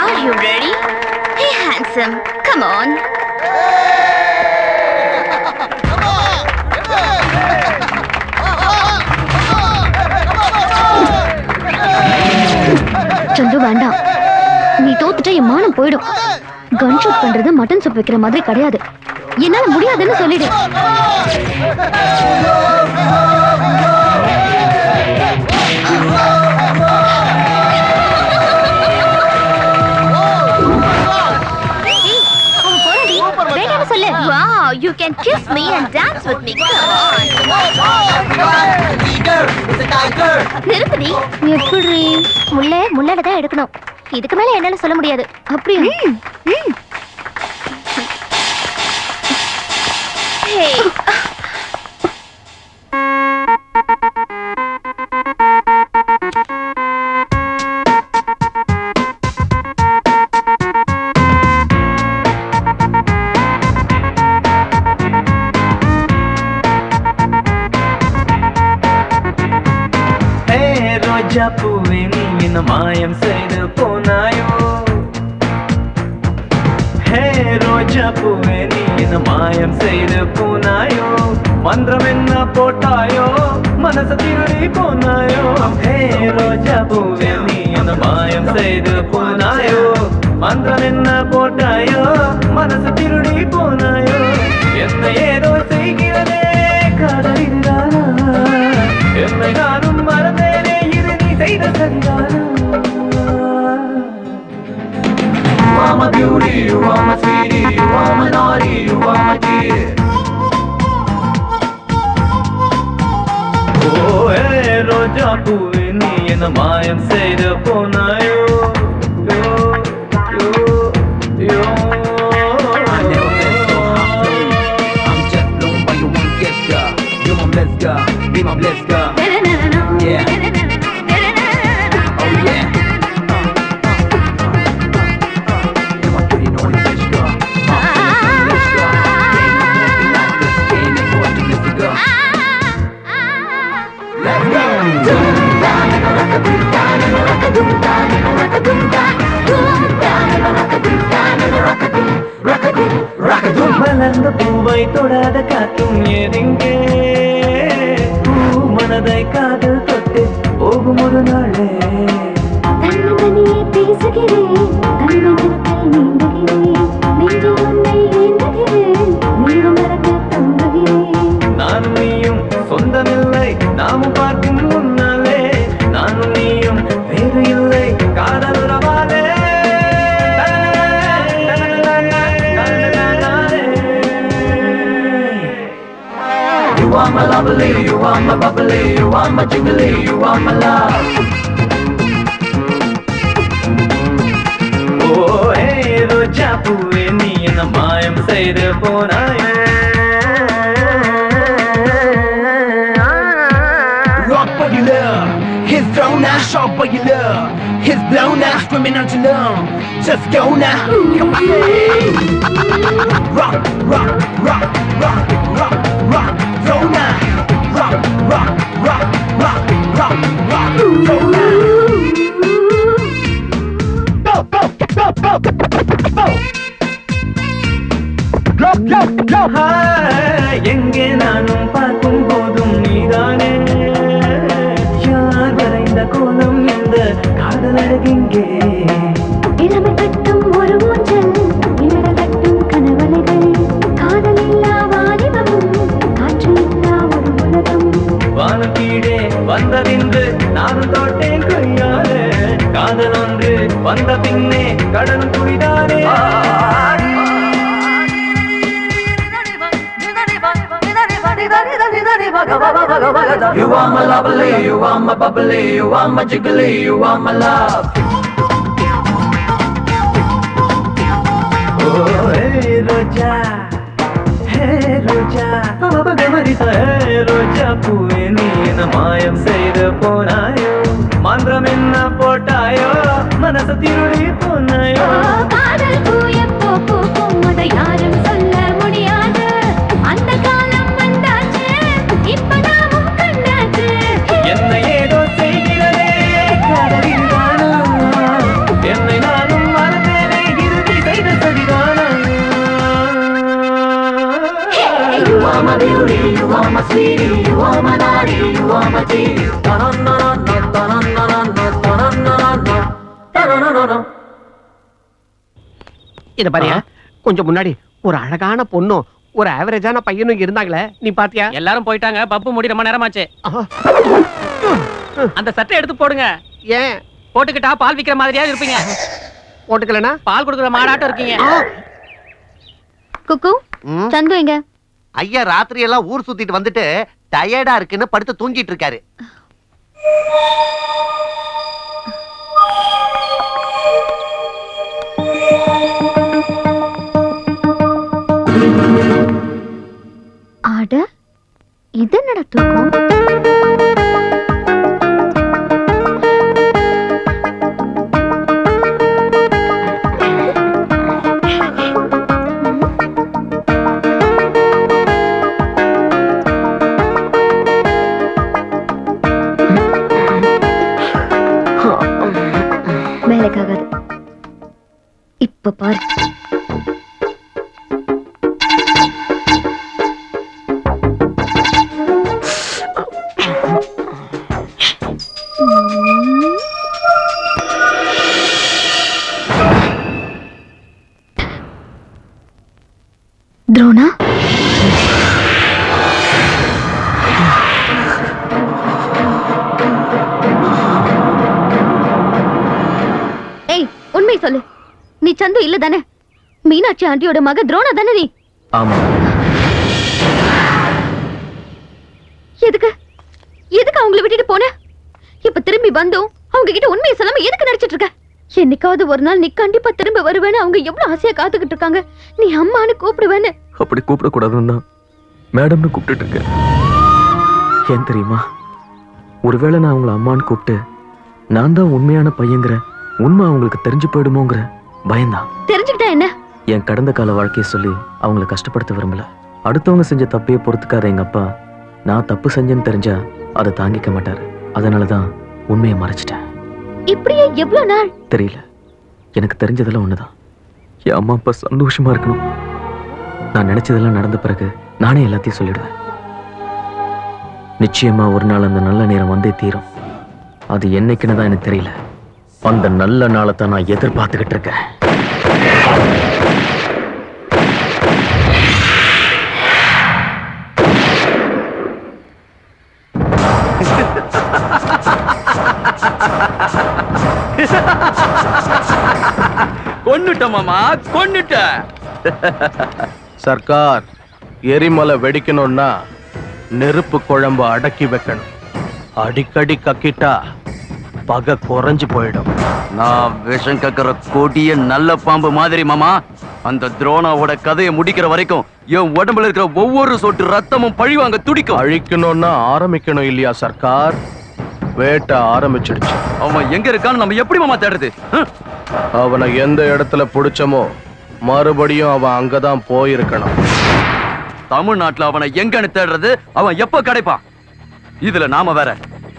Are you ready? Hey, handsome, come on. சந்து வேண்டாம், நீ தோத்துட்டா என் மானம் போயிடும். கன் ஷூட் பண்றது மட்டன் சூப் வைக்கிற மாதிரி கிடையாது. என்னால முடியாதுன்னு சொல்லிடு. சொல்லு. Wow, you can kiss me and dance with me. நிறுத்துடி. எப்படி முள்ளட தான் எடுக்கணும். இதுக்கு மேல என்னால சொல்ல முடியாது. அப்படியே ரோஜா பூவே நீ என்ன மாயம் செய்து போனாயோ. ஹே ரோஜா பூவே நீ என்ன மாயம் செய்து போனாயோ. மந்திரம் என்ன போட்டாயோ மனச திருடி போனாயோ. ஹே ரோஜா பூவே நீ என்ன மாயம் செய்து போனாயோ. மந்திரம் என்ன போட்டாயோ மனச திருடி போனாயோ. என்ன ஏதோ செய்கிறதே காதலிதானா. என்னை நானும் மறந்தேனே இது நீ செய்த சரிதானா. You are my beauty, you are my sweetie, you are my naughty, you are my dear. Oh, hey, ரோஜா பூவே நீ என்ன மாயம் செய்து போனாயோ. Be my blessed girl. Yeah. Oh yeah. You're my pretty naughty bitch girl. Bitch girl. Ain't no optimistic girl. Let's go. மலர்ந்த பூவை தொடாத காற்றும் ஏதெங்கே. மனதை காதல் தொட்டு போகும் ஒரு நாளே. தன்னந்தனியே பேசுகிறேன், தன்னந்தனத்தில் நீந்துகிறேன், நெஞ்சில் உன்னை ஏந்துகிறேன், நீரும் மறக்க தங்குகிறேன். நானும் நீயும் சொந்தமில்லை நாமும் பார்க்கும் முன்னாலே. நானும் நீயும் வேறு இல்லை காதல் உறவாலே. You are my lovely, you are my bubbly, you are my jiggly, you are my love. Oh, hey, ரோஜா பூவே நீ என்ன மாயம் செய்து போனாயே. Rock for your love, his thrown out, sharp for your love, his blown out, screaming out your love. Just go now, come on, rock, rock, rock, rock, rock, rock, throw now, rock, rock, rock, rock, rock, rock, throw now. Go, go, go, go, go. Go, go, go. Hi, எங்கே நானும் பார்க்கும் போதும் நீதானே. யார் வரைந்த கோலம் இந்த காதல் அழகெங்கே. இளமை கட்டும் ஒரு ஊஞ்சல், இளமை கட்டும் கனவலைகள், காதலில்லா வாலிபமும், காற்றில்லா ஒரு உலகம். வானம் கீழே வந்ததின்று நானும் தோட்டேன் கையாலே. காதல் ஒன்று வந்த பின்னே கடல் குடிதானே. You are my lovely, you are my bubbly, you are my jiggly, you are my love. Oh, hey Roja, hey Roja, hey ரோஜா பூவே நீ என்ன மாயம் செய்து போனாயோ. மந்திரம் என்ன போட்டாயோ மனச திருடி போனாயோ. காதல் பூ எப்போ பூக்கும் அதை யாரும் சொல்ல முடியாது. அந்த காலம் வந்தாச்சு, இப்ப நாமும் கண்டாச்சு. என்ன ஏதோ செய்கிறதே காதலிதானா. என்னை நானும் மறந்தேனே இறுதி செய்த சரிதானா. You are my beauty, you are my sweetie, you are my naughty, you are my dear. இத பாரியா, கொஞ்சம் முன்னாடி ஒரு அழகான பொண்ணும் ஒரு ஆவரேஜான பையனும் இருந்தாங்களே, நீ பாத்தியா? எல்லாரும் போயிட்டாங்க. பப்பு முடி ரொம்ப நேரமாச்சு. ஆஹா. அந்த சட்டை எடுத்து போடுங்க. ஏன் போட்டுக்கிட்டா பால் விக்கிற மாதிரியா இருப்பீங்க. போட்டுக்கலனா பால் கொடுக்குற மாடாட்டம் இருக்கீங்க. குக்கு சந்து எங்க? ஐயா ராத்திரி எல்லாம் ஊர் சுத்திட்டு வந்துட்டு டயர்டா இருக்குன்னு படுத்து தூங்கிட்டு இருக்காரு. ஆட இது என்னடா தூக்கம்? வேலைக்காகாது. இப்ப பாரு. துரோணா, ஏய் உண்மை சொல்லு, நீ சந்து இல்ல தானே? மீனாட்சி ஆண்டியோட மக துரோணா தானே நீ? ஆமா. எதுக்கு எதுக்கு அவங்கள விட்டுட்டு போன? இப்ப திரும்பி வந்தும் அவங்க கிட்ட உண்மையை சொல்லாம எதுக்கு நடிச்சிட்டு இருக்க? என்னைக்காவது ஒரு நாள் நீ கண்டிப்பா திரும்ப வருவேன்னு அவங்க எவ்வளவு ஆசையா காத்துக்கிட்டு இருக்காங்க. நீ அம்மான்னு கூப்பிடுவேன்னு. அப்படி கூப்பிடக்கூடாதுன்னு தான் மேடம்னு கூப்பிட்டுட்டு இருக்கேன். ஏன் தெரியுமா? ஒருவேளை நான் அவங்கள அம்மான்னு கூப்பிட்டு நான் தான் உண்மையான பையங்கிற உண்மை அவங்களுக்கு தெரிஞ்சு போயிடுமோங்கிற பயம்தான். தெரிஞ்சுக்கிட்டா என்ன? என் கடந்த கால வாழ்க்கையை சொல்லி அவங்கள கஷ்டப்படுத்த விரும்பல. அடுத்தவங்க செஞ்ச தப்பையே பொறுத்துக்காத எங்க அப்பா நான் தப்பு செஞ்சேன்னு தெரிஞ்சா அதை தாங்கிக்க மாட்டாரு. அதனாலதான் உண்மையை மறைச்சிட்டேன். இப்படியே எவ்வளவு நாள்? தெரியல. எனக்கு தெரிஞ்சதெல்லாம் ஒண்ணுதான், என் அம்மா அப்பா சந்தோஷமா இருக்கணும். நான் நினைச்சதெல்லாம் நடந்த பிறகு நானே எல்லாத்தையும் சொல்லிடுவேன். நிச்சயமா ஒரு நாள் அந்த நல்ல நேரம் வந்தே தீரும். அது என்னைக்குன்னு தான் எனக்கு தெரியல. அந்த நல்ல நாளை தான் நான் எதிர்பார்த்துக்கிட்டு இருக்கேன். கொன்னுட்ட மாமா, கொன்னுட்ட. சர்க்கார், எரிமலை வெடிக்கணும்னா நெருப்பு குழம்பு அடக்கி வைக்கணும். அடிக்கடி கக்கிட்டா பகை குறைஞ்சு போயிடும். நான் விஷம் கக்கிற கொடிய நல்ல பாம்பு மாதிரி மாமா. அந்த துரோணாவோட கதையை முடிக்கிற வரைக்கும் என் உடம்புல இருக்கிற ஒவ்வொரு சொட்டு ரத்தமும் பழிவாங்க துடிக்கும். அழிக்கணும்னா ஆரம்பிக்கணும் இல்லையா சர்க்கார்? வேட்டை ஆரம்பிச்சிடுச்சு. அவன் எங்க இருக்கான்னு நம்ம எப்படி மாமா தேடுறது? அவனை எந்த இடத்துல பிடிச்சமோ மறுபடியும் அவன் அங்கதான் போயிருக்கணும். தமிழ்நாட்டுல அவனை எங்கன்னு தேடுறது? அவன் எப்ப கிடைப்பான்? இதுல நாம வேற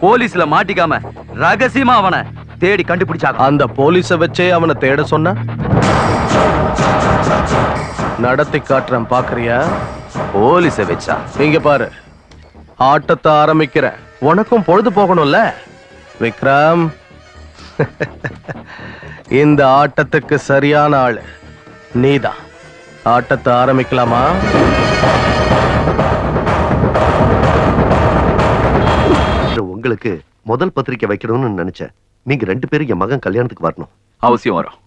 போலீஸ்ல மாட்டிக்காம ரகசியமா அவனை தேடி கண்டுபிடிச்சாங்க. அந்த போலீஸ வச்சே அவனை தேட சொன்ன நடத்தி காட்டுறேன், பாக்குறியா? போலீஸ வச்சா? இங்க பாரு, ஆட்டத்தை ஆரம்பிக்கிற. உனக்கும் பொழுது போகணும்ல விக்ரம். இந்த ஆட்டத்துக்கு சரியான ஆளு நீதான். ஆட்டத்தை ஆரம்பிக்கலாமா? உங்களுக்கு முதல் பத்திரிக்கை வைக்கணும்னு நினைச்சேன். நீங்க 2 பேரும் என் மகன் கல்யாணத்துக்கு வரணும். அவசியம் வரும்.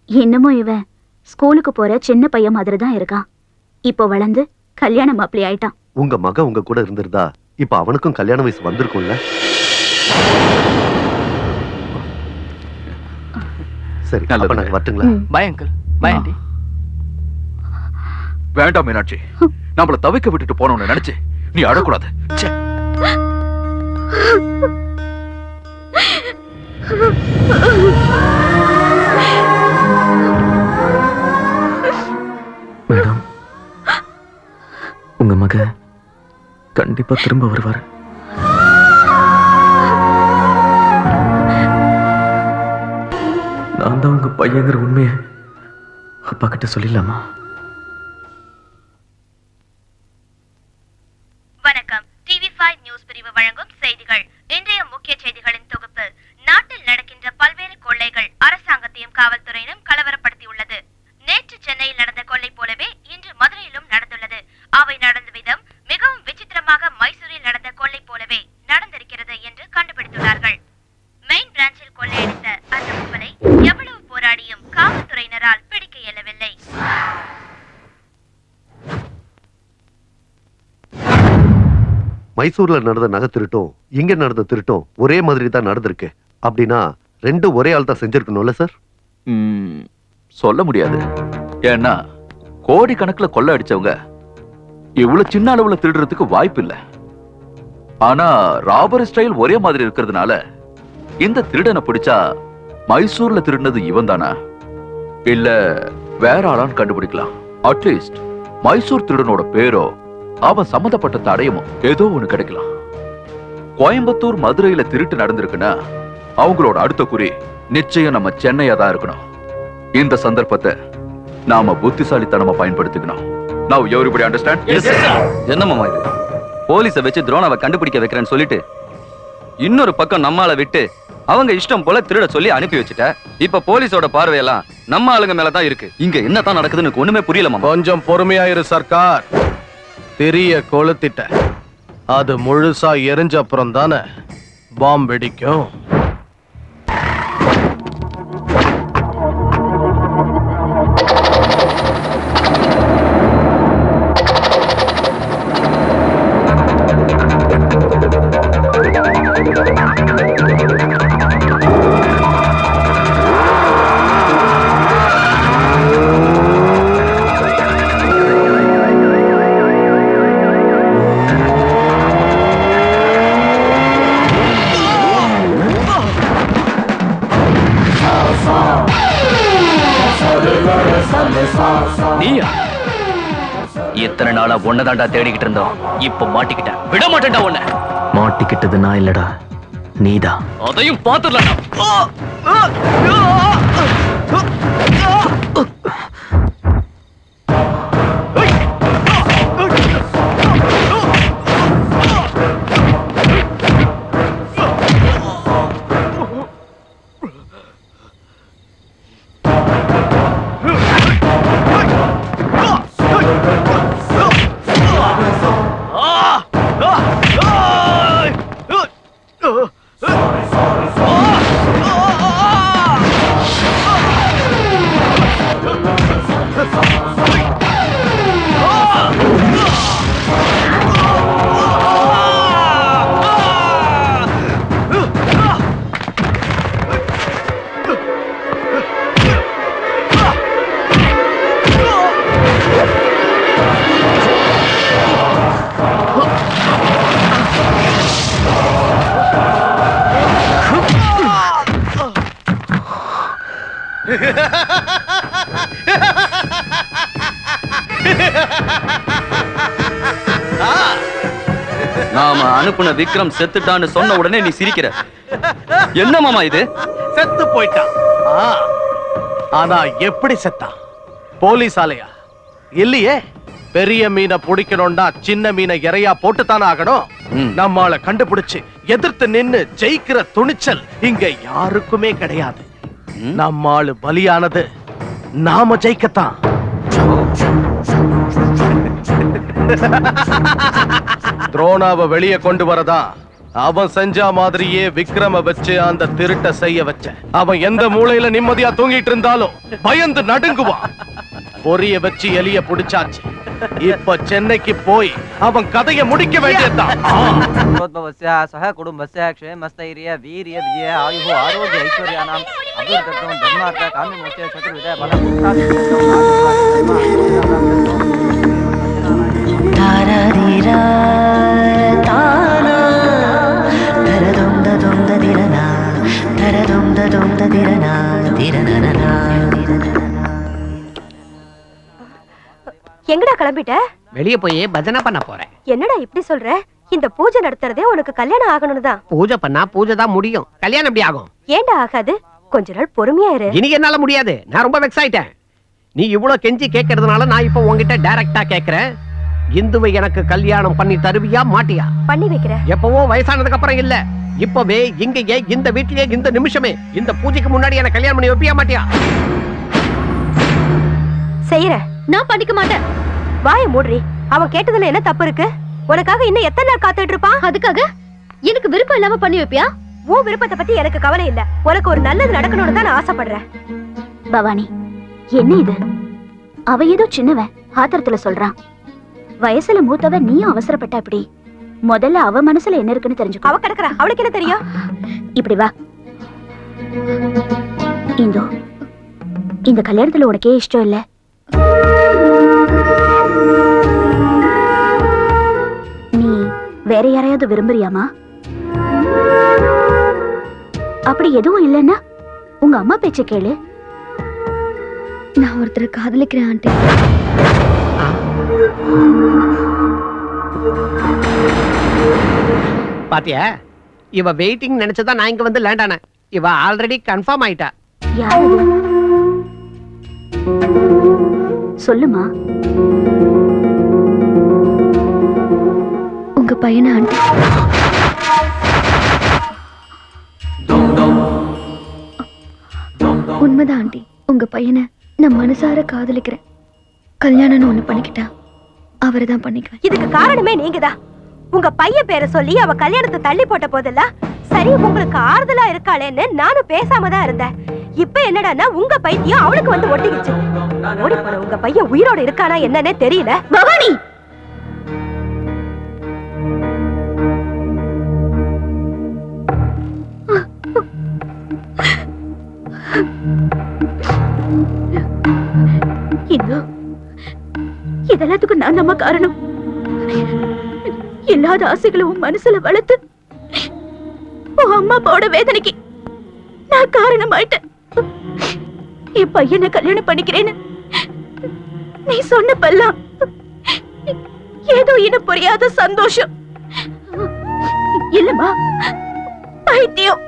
என்னமோ இவன் ஸ்கூலுக்கு போற சின்ன பையன் மாதிரி தான் இருக்கான். இப்போ வளர்ந்து கல்யாண மாப்பிள்ளை ஆயிட்டான். உங்க மகன் உங்க கூட இருந்திருந்தா இப்ப அவனுக்கும் கல்யாண வயசு வந்திருக்கும்ல. சரி, அப்ப நாங்க வரட்டுங்களா? Bye uncle. Bye aunty. வேண்டாம் மீனாட்சி, நம்மள தவிக்க விட்டுட்டு போனோம்னு நினைச்சு நீ அழக்கூடாது. மேடம், உங்க மக கண்டிப்பா திரும்ப வருவார். நான் தான் உங்க பையங்கிற உண்மையை அப்பா கிட்ட சொல்லிடலாமா? வணக்கம். TV5 நியூஸ் பிரிவு வழங்கும் செய்திகள். இன்றைய முக்கிய செய்திகளின் தொகுப்பு. நாட்டில் நடக்கின்ற பல்வேறு கொள்ளைகள் அரசாங்கத்தையும் காவல்துறையினும் கலவரப்படுத்தியுள்ளது. நேற்று சென்னையில் நடந்த கொள்ளை போலவே இன்று மதுரையிலும் நடந்துள்ளது. அவை நடந்த விதம் மிகவும் விசித்திரமாக மைசூரில் நடந்த கொள்ளை போலவே நடந்திருக்கிறது என்று கண்டுபிடித்துள்ளார்கள். மெயின் பிரான்சில் கொள்ளையடித்த அந்த கும்பலை எவ்வளவு போராடியும் காவல்துறையினரால் பிடிக்க இயலவில்லை. மைசூர்ல நடந்த நகை திருட்டும் இங்க நடந்த திருட்டும் ஒரே மாதிரி தான் நடந்திருக்கு அப்படின்னா ரெண்டும் ஒரே ஆள் தான் செஞ்சிருக்கணும்ல சார்? சொல்ல முடியாது. ஏன்னா கோடி கணக்குல கொள்ள அடிச்சவங்க இவ்வளவு சின்ன அளவுல திருடுறதுக்கு வாய்ப்பு இல்ல. ஆனா ராபரி ஸ்டைல் ஒரே மாதிரி இருக்கிறதுனால இந்த திருடனை பிடிச்சா மைசூர்ல திருடினது இவன் தானா இல்ல வேற ஆளான்னு கண்டுபிடிக்கலாம். அட்லீஸ்ட் மைசூர் திருடனோட பேரோ அவன் சம்பந்தப்பட்ட தடயமோ ஏதோ ஒண்ணு கிடைக்கலாம். கோயம்புத்தூர் மதுரையில திருட்டு நடந்திருக்குன்னா அவங்களோட அடுத்த குறி நிச்சயம் நம்ம சென்னையா தான் இருக்கணும். இந்த சந்தர்ப்பத்தை நாம புத்திசாலித்தனமா பயன்படுத்திக்கணும். Now everybody understand? Yes, sir. என்ன மாமா இது? போலீஸை வச்சு துரோணாவை கண்டுபிடிக்க வைக்கிறேன்னு சொல்லிட்டு இன்னொரு பக்கம் நம்மால விட்டு அவங்க இஷ்டம் போல திருட சொல்லி அனுப்பி வச்சுட்ட. இப்ப போலீஸோட பார்வையெல்லாம் நம்ம ஆளுங்க மேலதான் இருக்கு. இங்க என்னதான் நடக்குதுன்னு ஒண்ணுமே புரியல மாமா. கொஞ்சம் பொறுமையாயிரு சர்க்கார். தெரிய கொளுத்திட்ட. அது முழுசா எரிஞ்ச அப்புறம் தானே பாம் வெடிக்கும். நீயா? இத்தனை நாளா ஒன்னதாண்டா தேடிக்கிட்டு இருந்தோம். இப்ப மாட்டிக்கிட்ட. விட மாட்டேன்டா உன்னை. மாட்டிக்கிட்டது நான் இல்லடா, நீதான். அதையும் பாத்துடலாம். நாம அனுப்புன விக்ரம் செத்துட்டான்னு சொன்ன உடனே நீ சிரிக்கிற. என்ன மாமா இது? செத்து போயிட்டான். ஆனா எப்படி செத்தான்? போலீஸ் ஆலையா? இல்லையே. பெரிய மீனை பிடிக்கணும்னா சின்ன மீனை இறையா போட்டுத்தானே ஆகணும். நம்மால கண்டுபிடிச்சு எதிர்த்து நின்னு ஜெயிக்கிற துணிச்சல் இங்க யாருக்குமே கிடையாது. நம்மாளு பலியானது நாம ஜெயிக்கத்தான். துரோணாவை வெளியே கொண்டு வரதா அவன் செஞ்ச மாதிரியே விக்ரம வச்சு அந்த திருட்ட செய்ய வச்ச. அவன் எந்த மூலையில நிம்மதியா தூங்கிட்டு இருந்தாலும் பயந்து நடுங்குவான். பொரிய வச்சு எலிய புடிச்சாச்சு. இப்ப சென்னைக்கு போய் அவன் கதையை முடிக்க வேண்டியதுதான். சக குடும்பஸ்ய க்ஷேமஸ்தைரிய வீரிய விஜய ஆயுः ஆரோக்கிய ஐஸ்வர்யானாம் அபிவிருத்தம் தர்மார்த்த காமியமோட்ச சதுர்வித பலம் தாரதீரா தானா தரதும் ததும் ததிரனா தரதும் ததும் ததிரனா திரனனா. எங்கடா கிளம்பிட்ட? வெளிய போய் பஜனை பண்ண போறேன். என்னடா இப்படி சொல்ற? இந்த பூஜை நடத்துறதே உனக்கு கல்யாணம் ஆகணும் தான். பூஜை பண்ணா பூஜை தான் முடியும். கல்யாணம் எப்படி ஆகும்? ஏன்டா ஆகாது? கொஞ்ச நாள் பொறுமையா இரு. இனி என்னால முடியாது. நான் ரொம்ப வெக்ஸ் ஆயிட்டேன். நீ இவ்வளவு கெஞ்சி கேட்கறதுனால நான் இப்ப உன்கிட்ட டைரக்டா கேக்குறேன். இந்துவை எனக்கு கல்யாணம் பண்ணி தருவியா மாட்டியா? பண்ணி வைக்கிறேன். எப்பவோ வயசானதுக்கு அப்புறம் இல்ல, இப்பவே இங்கேயே இந்த வீட்டிலேயே இந்த நிமிஷமே இந்த பூஜைக்கு முன்னாடி எனக்கு கல்யாணம் பண்ணி வைப்பியா மாட்டியா? செய்யறேன். நான் பண்ணிக்க மாட்டேன். வாய மூடுறி. அவன் கேட்டதுல என்ன தப்பு இருக்கு? உனக்காக இன்னும் எத்தனை நாள் காத்துட்டு இருப்பான்? அதுக்காக எனக்கு விருப்பம் இல்லாம பண்ணி வைப்பியா? உன் விருப்பத்தை பத்தி எனக்கு கவலை இல்ல. உனக்கு ஒரு நல்லது நடக்கணும்னு தான் நான் ஆசைப்படுறேன். பவானி, என்ன இது? அவ ஏதோ சின்னவன் ஆத்திரத்துல சொல்றான். வயசுல மூத்தவ நீயும் அவசரப்பட்ட அப்படி. முதல்ல அவ மனசுல என்ன இருக்குன்னு தெரிஞ்சுக்கோ. அவ கிடக்குறா, அவளுக்கு என்ன தெரியும்? இப்படி வா. இந்தோ, இந்த கல்யாணத்துல உனக்கே இஷ்டம் இல்ல? நீ வேற யாரையாவது விரும்புறியாமா? அப்படி எதுவும் இல்லைன்னா உங்க அம்மா பேச்ச கேளு. நான் ஒருத்தரை காதலிக்கிறேன் ஆண்டி. பாத்தியா, இவ வெயிட்டிங் நினைச்சதா நான் இங்க வந்து லேண்ட் ஆனேன். இவ ஆல்ரெடி கன்ஃபார்ம் ஆயிட்டா. யாரு? சொல்லுமா. உங்க பையனை ஆண்டி. உண்மைதான் ஆண்டி, உங்க பையனை நான் மனசார காதலிக்கிறேன். கல்யாணம்னு ஒண்ணு பண்ணிக்கிட்டா அவரை தான் பண்ணிக்குவேன். இதுக்கு காரணமே நீங்கதான். உங்க பையன் பேரை சொல்லி அவ கல்யாணத்தை தள்ளி போட்ட போதெல்லாம் சரி உங்களுக்கு ஆறுதலா இருக்காளேன்னு நானும் பேசாம தான் இருந்தேன். இப்ப என்னடான்னா உங்க பைத்தியம் அவளுக்கு வந்து ஒட்டிக்கிச்சு. ஓடி போன உங்க பையன் உயிரோட இருக்கானா என்னன்னே தெரியல. பவானி, இதெல்லாத்துக்கும் நான் நம்ம காரணம். இல்லாத ஆசைகளை உன் மனசுல வளர்த்து உன் அம்மா அப்பாவோட வேதனைக்கு நான் காரணமாயிட்டேன். என் பையனை கல்யாணம் பண்ணிக்கிறேன்னு நீ சொன்னப்பெல்லாம் ஏதோ இனம் புரியாத சந்தோஷம். இல்லம்மா, பைத்தியம்.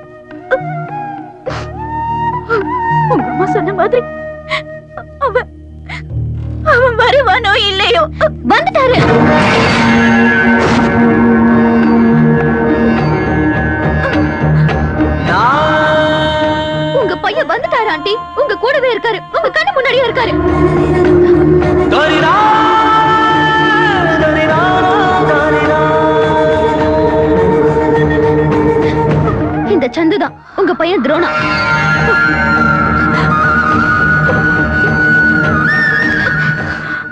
உங்க அம்மா சொன்ன மாதிரி அவன் வருவானோ இல்லையோ, வந்துட்டாரு. உங்க பையன் வந்துட்டாரு ஆண்டி. உங்க கூடவே இருக்காரு, உங்க கண்ணு முன்னாடியே இருக்காரு. இந்த சந்துதான் உங்க பையன் துரோணா.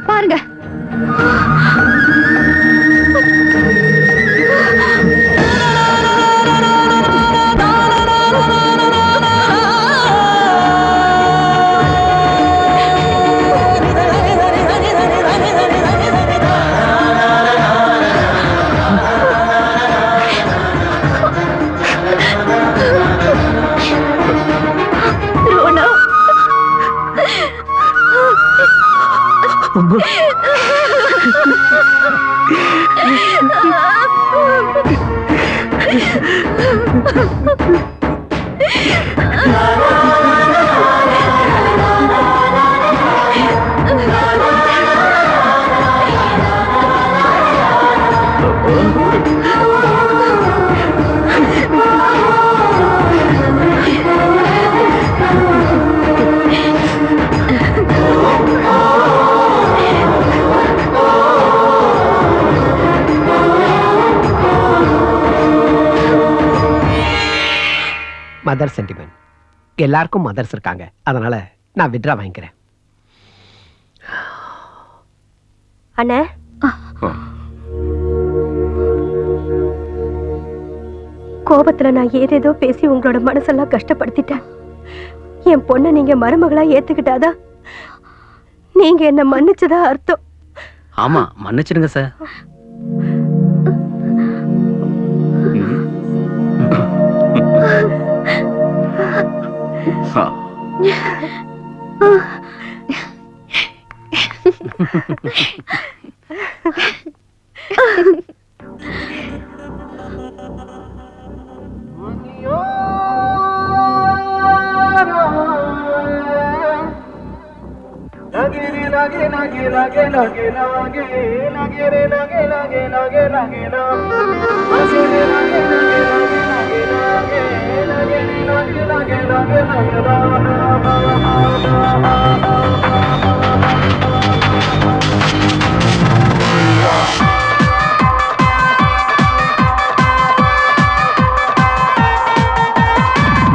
பாருங்க. Mother sentiment. எல்லாருக்கும் மதர்ஸ் இருக்காங்க, அதனால நான் வித்ரா வாங்கிக்கிறேன். அண்ணே, கோபத்துல நான் ஏதேதோ பேசி உங்களோட மனசெல்லாம் கஷ்டப்படுத்திட்டேன். என் பொண்ணை நீங்க மருமகளா ஏத்துக்கிட்டாதான் நீங்க என்ன மன்னிச்சதா அர்த்தம். ஆமா, மன்னிச்சிடுங்க சார்.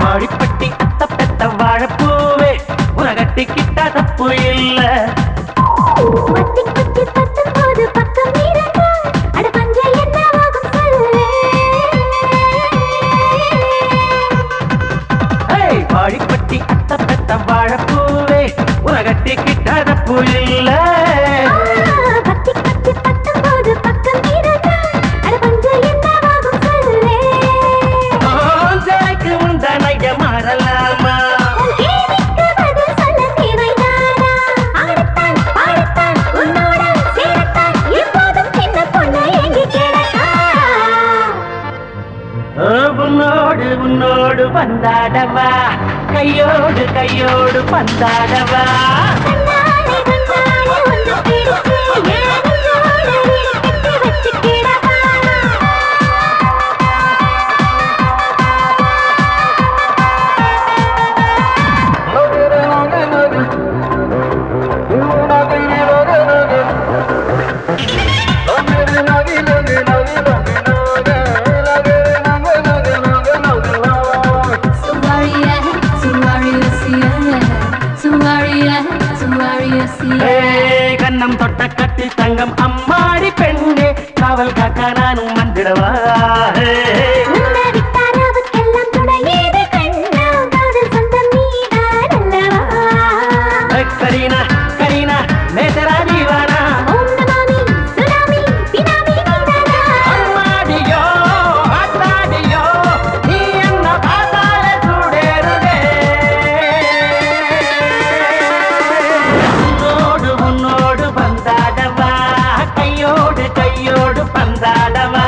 வாழிப்பட்டி அத்த பெத்த வாழப்பூவே உனகட்டி கிட்ட தப்பு இல்ல. பத்தி பத்தி பத்தொன்பது பக்கம் 2 அட பஞ்ச என்ன ஆகும் பந்தாடவா கையோடு கையோடு பந்தாடவா கண்ணம் தொட்ட கட்டி தங்கம் அம்மாடி பெண்ணே காவல் காக்க நானும் வந்திடவா கரீனா கரீனா மேசரா தீவானா அம்மாடியோ ஆத்தாடியோ நீ என்ன பார்த்தாலே சூடேறுதே உன்னோடு பந்தாடவா கையோடு கையோடு பந்தாடவா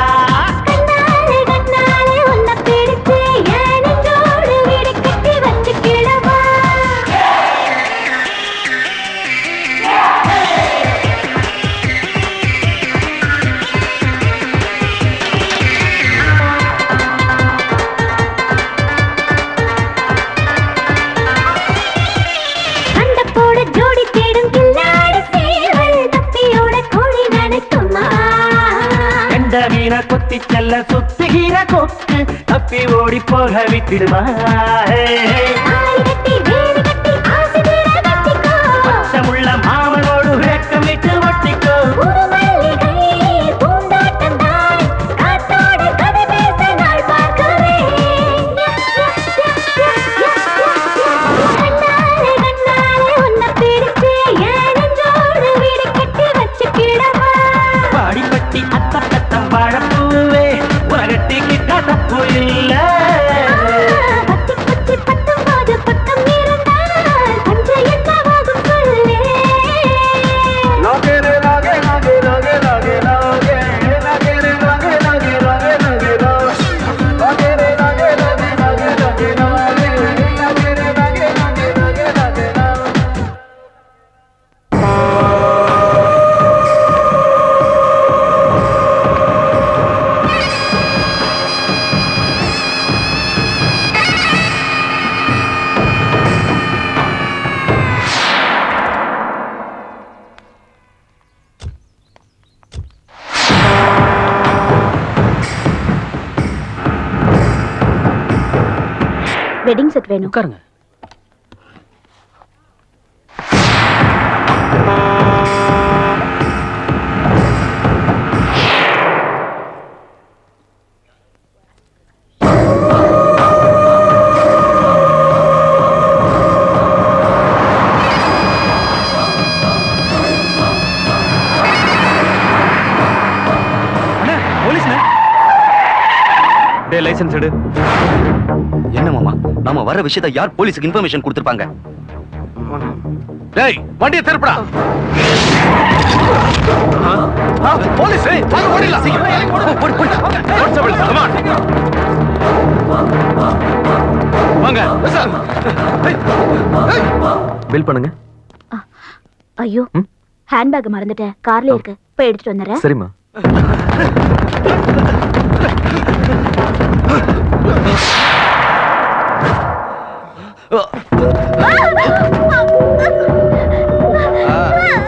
கொத்தி செல்ல சுத்துகிற கொக்கு தப்பி ஓடி போக விட்டுடுமா பச்சமுள்ள மாமனோடு வேக்கமிட்டு ஒட்டிக்கோ பாடிப்பட்டி அத்தப்பட்டம் வாழப்பூவே உலகட்டி கிட்ட தப்பு இல்ல வெட்டிங் செட் வேணும். உட்காருங்க. லைசன்ஸ் எடு. என்ன மாமா, நாம வர விஷயத்தை யார் போலீஸுக்கு இன்ஃபர்மேஷன் கொடுத்திருப்பாங்க? டேய், வண்டியை திருப்புடா. போலீஸ் வாங்க, ஓடிடலாம். Constable, come on. வாங்க சார். பில் பண்ணுங்க. ஐயோ, ஹேண்ட்பேக் மறந்துட்டேன். கார்ல இருக்கு, போய் எடுத்துட்டு வந்துறேன். சரிம்மா.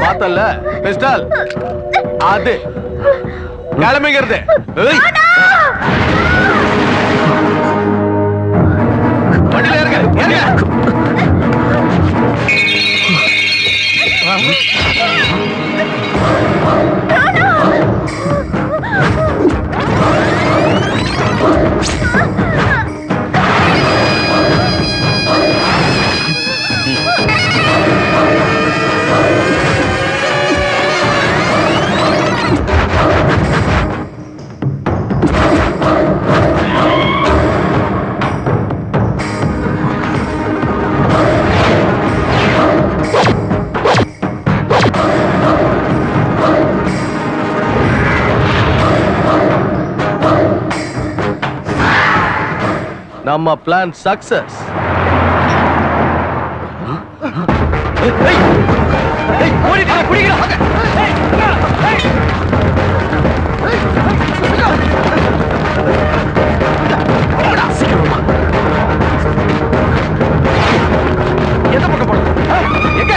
பார்த்தல்ல பிஸ்டல், அது கிளம்பிங்கிறது. வண்டியில ஏறுங்க. நம்ம பிளான் சக்சஸ். எந்த பக்கம் போகணும்? எங்க?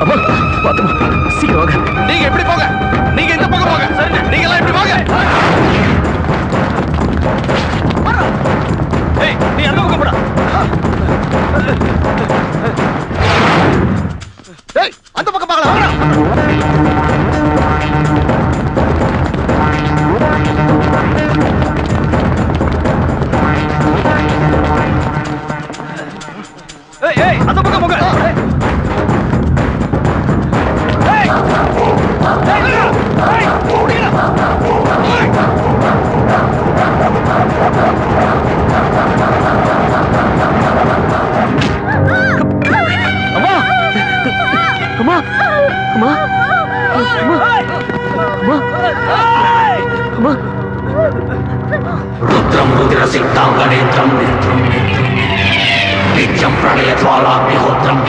அம்மா, பாத்துமா, சீக்கிரம் வாங்க. நீங்க எப்படி போங்க? நீங்க இந்த பக்கம் போங்க. சரி, நீங்க எல்லாம் இப்படி வாங்க. ஏய், நீ அந்த பக்கம் போடா. ஏய், அந்த பக்கம் பார்க்கலாம். ஏய், ஏய், அந்த பக்கம் போங்க. அம்மா, அம்மா, அம்மா, அம்மா, அம்மா. ருத்ரம் ருதிரசிக்தாம் கணேத்ரம் நித்யம் பிரணய ஜுவாலாக்னிஹோத்ரம்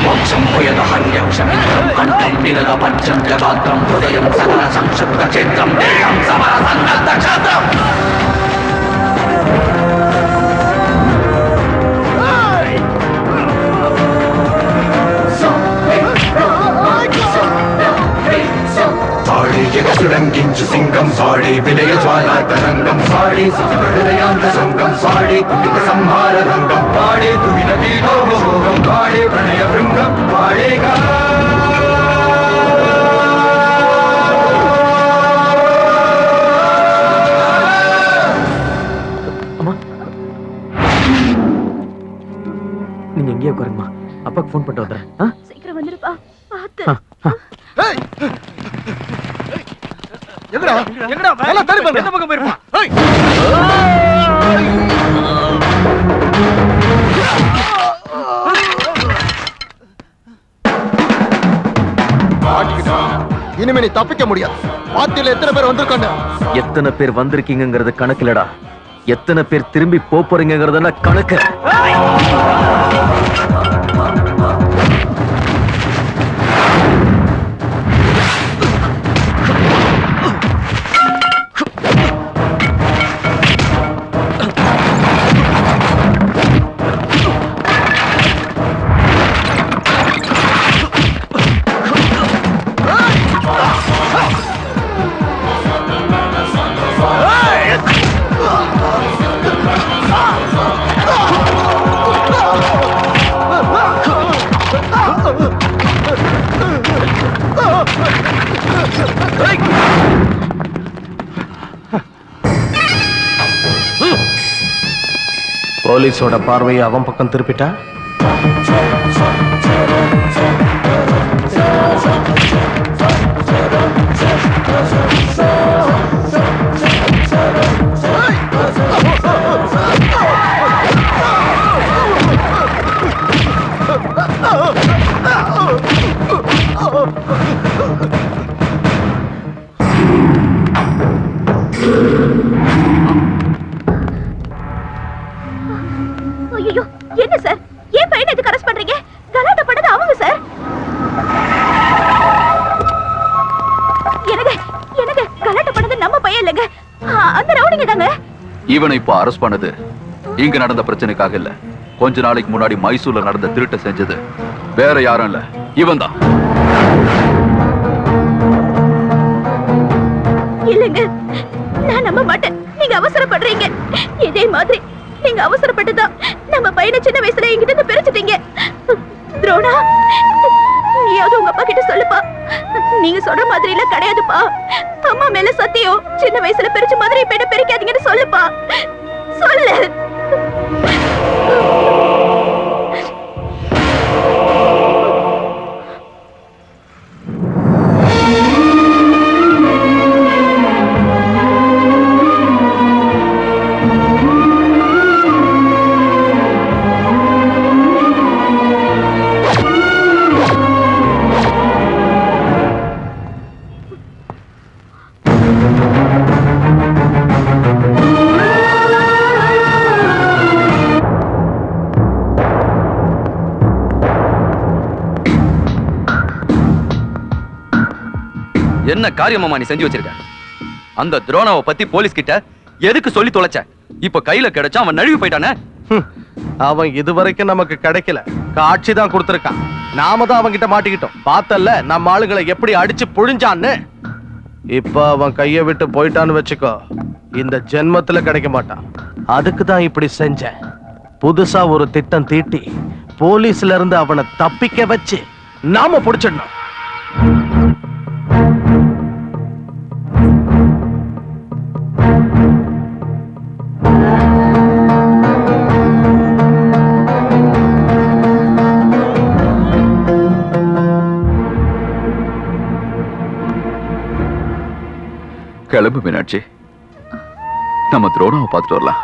மோட்சம் புயதஹன்யக்ஷமித்ரம் கண்டம் நிரத பஞ்சம் ஜகாத்ரம் ஹுதயம் சகல சம்சுப்த சேத்ரம் தேகம் சமர சங்கல்த க்ஷேத்ரம். జగసురంకించు సింగం సాడి విలయ జ్వాలా తరంగం సాడి హృదయాంత సంగం సాడి కుటిక సంహార రంగం పాడే తుగిన గీతోగం పాడే ప్రణయ బృంగం పాడేగా அம்மா, நீங்க எங்கேயோ உட்காருங்கம்மா. அப்பாக்கு ஃபோன் பண்ணிட்டு வந்துடுறேன். சீக்கிரம் வந்துருப்பா, பார்த்து. எங்கடா எங்கடா எல்லாம் தள்ளி போங்க. எந்த பக்கம் போயிருப்பா? இனிமே நீ தப்பிக்க முடியாது. பாத்தியில எத்தனை பேர் வந்திருக்காங்க? எத்தனை பேர் வந்திருக்கீங்கிறது கணக்குலடா, எத்தனை பேர் திரும்பி போறீங்கிறதுனா கணக்கு. போலீஸோட பார்வையை அவன் பக்கம் திருப்பிட்டா ஐயோ, என்ன சார், ஏன் பையனை எதுக்கு அரெஸ்ட் பண்றீங்க? கலாட்டா பண்ணது அவங்க சார். எனக்கு கலாட்டா பண்ணது நம்ம பையன் இல்லைங்க, அந்த ரவுடிங்க தாங்க. இவனை இப்ப அரெஸ்ட் பண்ணது இங்க நடந்த பிரச்சனைக்காக இல்ல, கொஞ்ச நாளைக்கு முன்னாடி மைசூர்ல நடந்த திருட்ட செஞ்சது வேற யாரும் இல்ல, இவன் தான். இல்லைங்க, நான் நம்ப மாட்டேன். நீங்க அவசரப்படுறீங்க. இதே மாதிரி நீங்க அவசரப்பட்டுதான் நம்ம பையனை சின்ன வயசுல என்கிட்ட இருந்து பிரிச்சுட்டீங்க. துரோணா, நீயாவது உங்க அப்பா கிட்ட சொல்லுப்பா. நீங்க சொல்ற மாதிரி எல்லாம் கிடையாதுப்பா. அம்மா மேல சத்தியம், சின்ன வயசுல பிரிச்ச மாதிரி இப்ப என்ன பிரிக்காதீங்கன்னு சொல்லுப்பா, சொல்லு. என்ன காரியமாமா நீ செஞ்சு வச்சிருக்க? அந்த துரோணாவை பத்தி போலீஸ் கிட்ட எதுக்கு சொல்லி தொலைச்ச? இப்ப கையில கிடைச்சா அவன் நழுவி போயிட்டானே. அவன் இதுவரைக்கும் நமக்கு கிடைக்கல, காட்சி தான் கொடுத்திருக்கான். நாம தான் அவன் கிட்ட மாட்டிக்கிட்டோம். பார்த்தல்ல நம்ம ஆளுங்களை எப்படி அடிச்சு புழிஞ்சான்னு. இப்ப அவன் கைய விட்டு போயிட்டான்னு வச்சுக்கோ, இந்த ஜென்மத்துல கிடைக்க மாட்டான். அதுக்கு தான் இப்படி செஞ்சேன். புதுசா ஒரு திட்டம் தீட்டி போலீஸ்ல இருந்து அவனை தப்பிக்க வச்சு நாம புடிச்சிடணும். கிளம்பு மீனாட்சி, நம்ம துரோணாவை பார்த்துட்டு வரலாம்.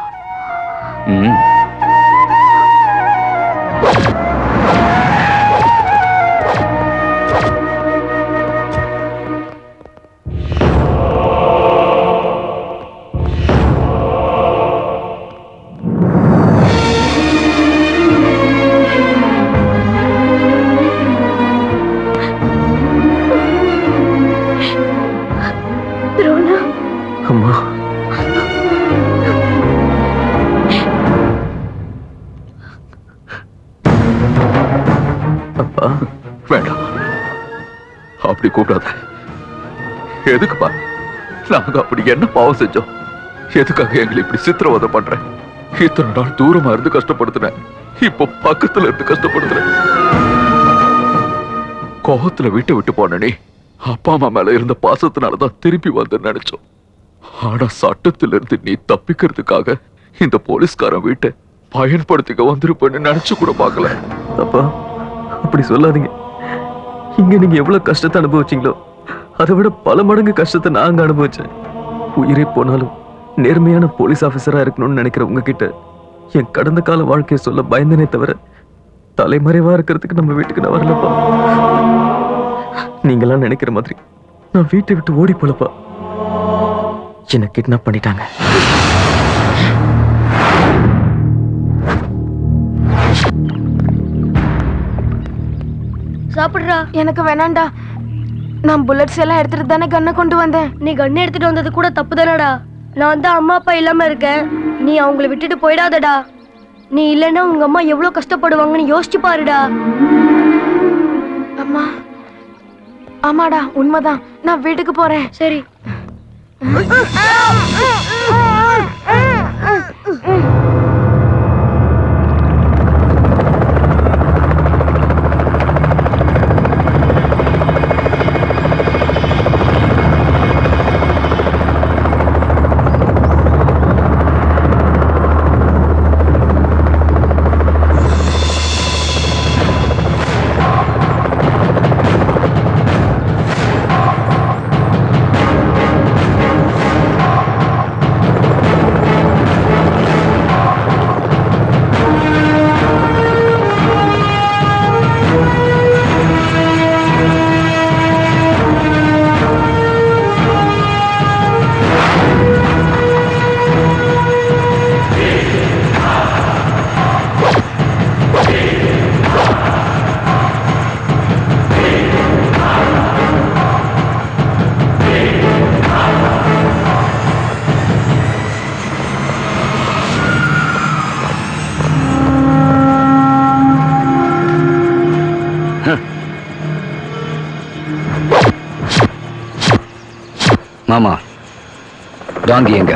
துரோணா, அம்மா, அப்பா, வேண்டாம், அப்படி கூப்பிடாத. எதுக்குப்பா? நாங்க அப்படி என்ன பாவம் செஞ்சோம்? எதுக்காக எங்களை இப்படி சித்திரவதை பண்ற? இத்தனை நாள் தூரமா இருந்து கஷ்டப்படுத்தினேன், இப்போ பக்கத்துல இருந்து கஷ்டப்படுத்துறேன். கோபத்துல வீட்டை விட்டு போன நீ அப்பா அம்மா மேல இருந்த பாசத்தினாலதான் திருப்பி வந்து நினைச்சோம். ஆனா சட்டத்திலிருந்து நீ தப்பிக்கிறதுக்காக இந்த போலீஸ்காரன் வீட்டை பயன்படுத்திக்க வந்திருப்பேன்னு நினைச்சு கூட பார்க்கல. அப்பா, அப்படி சொல்லாதீங்க. இங்க நீங்க எவ்வளவு கஷ்டத்தை அனுபவிச்சீங்களோ அதை விட பல மடங்கு கஷ்டத்தை நாங்க அனுபவிச்சேன். உயிரே போனாலும் நேர்மையான போலீஸ் ஆபீசரா இருக்கணும்னு நினைக்கிற உங்ககிட்ட என் கடந்த கால வாழ்க்கையை சொல்ல பயந்தனே தவிர தலைமறைவா இருக்கிறதுக்கு நம்ம வீட்டுக்கு நான் வரலப்பா. நீங்களாம் நினைக்கிற மாதிரி நான் வீட்டை விட்டு ஓடி போலப்பா. என்ன கிட்னாப் பண்ணிட்டாங்க. சாப்பிடுறா. எனக்கு வேணாண்டா. நான் புல்லட்ஸ் எல்லாம் எடுத்துட்டு தானே கண்ணை கொண்டு வந்தேன். நீ கண்ணு எடுத்துட்டு வந்தது கூட தப்பு தானடா. நான் தான் அம்மா அப்பா இல்லாம இருக்கேன், நீ அவங்கள விட்டுட்டு போயிடாதடா. நீ இல்லைன்னா உங்க அம்மா எவ்வளவு கஷ்டப்படுவாங்கன்னு யோசிச்சு பாருடா. அம்மா, ஆமாடா, உண்மைதான். நான் வீட்டுக்கு போறேன். சரி. மாமா, டாங்கி எங்க?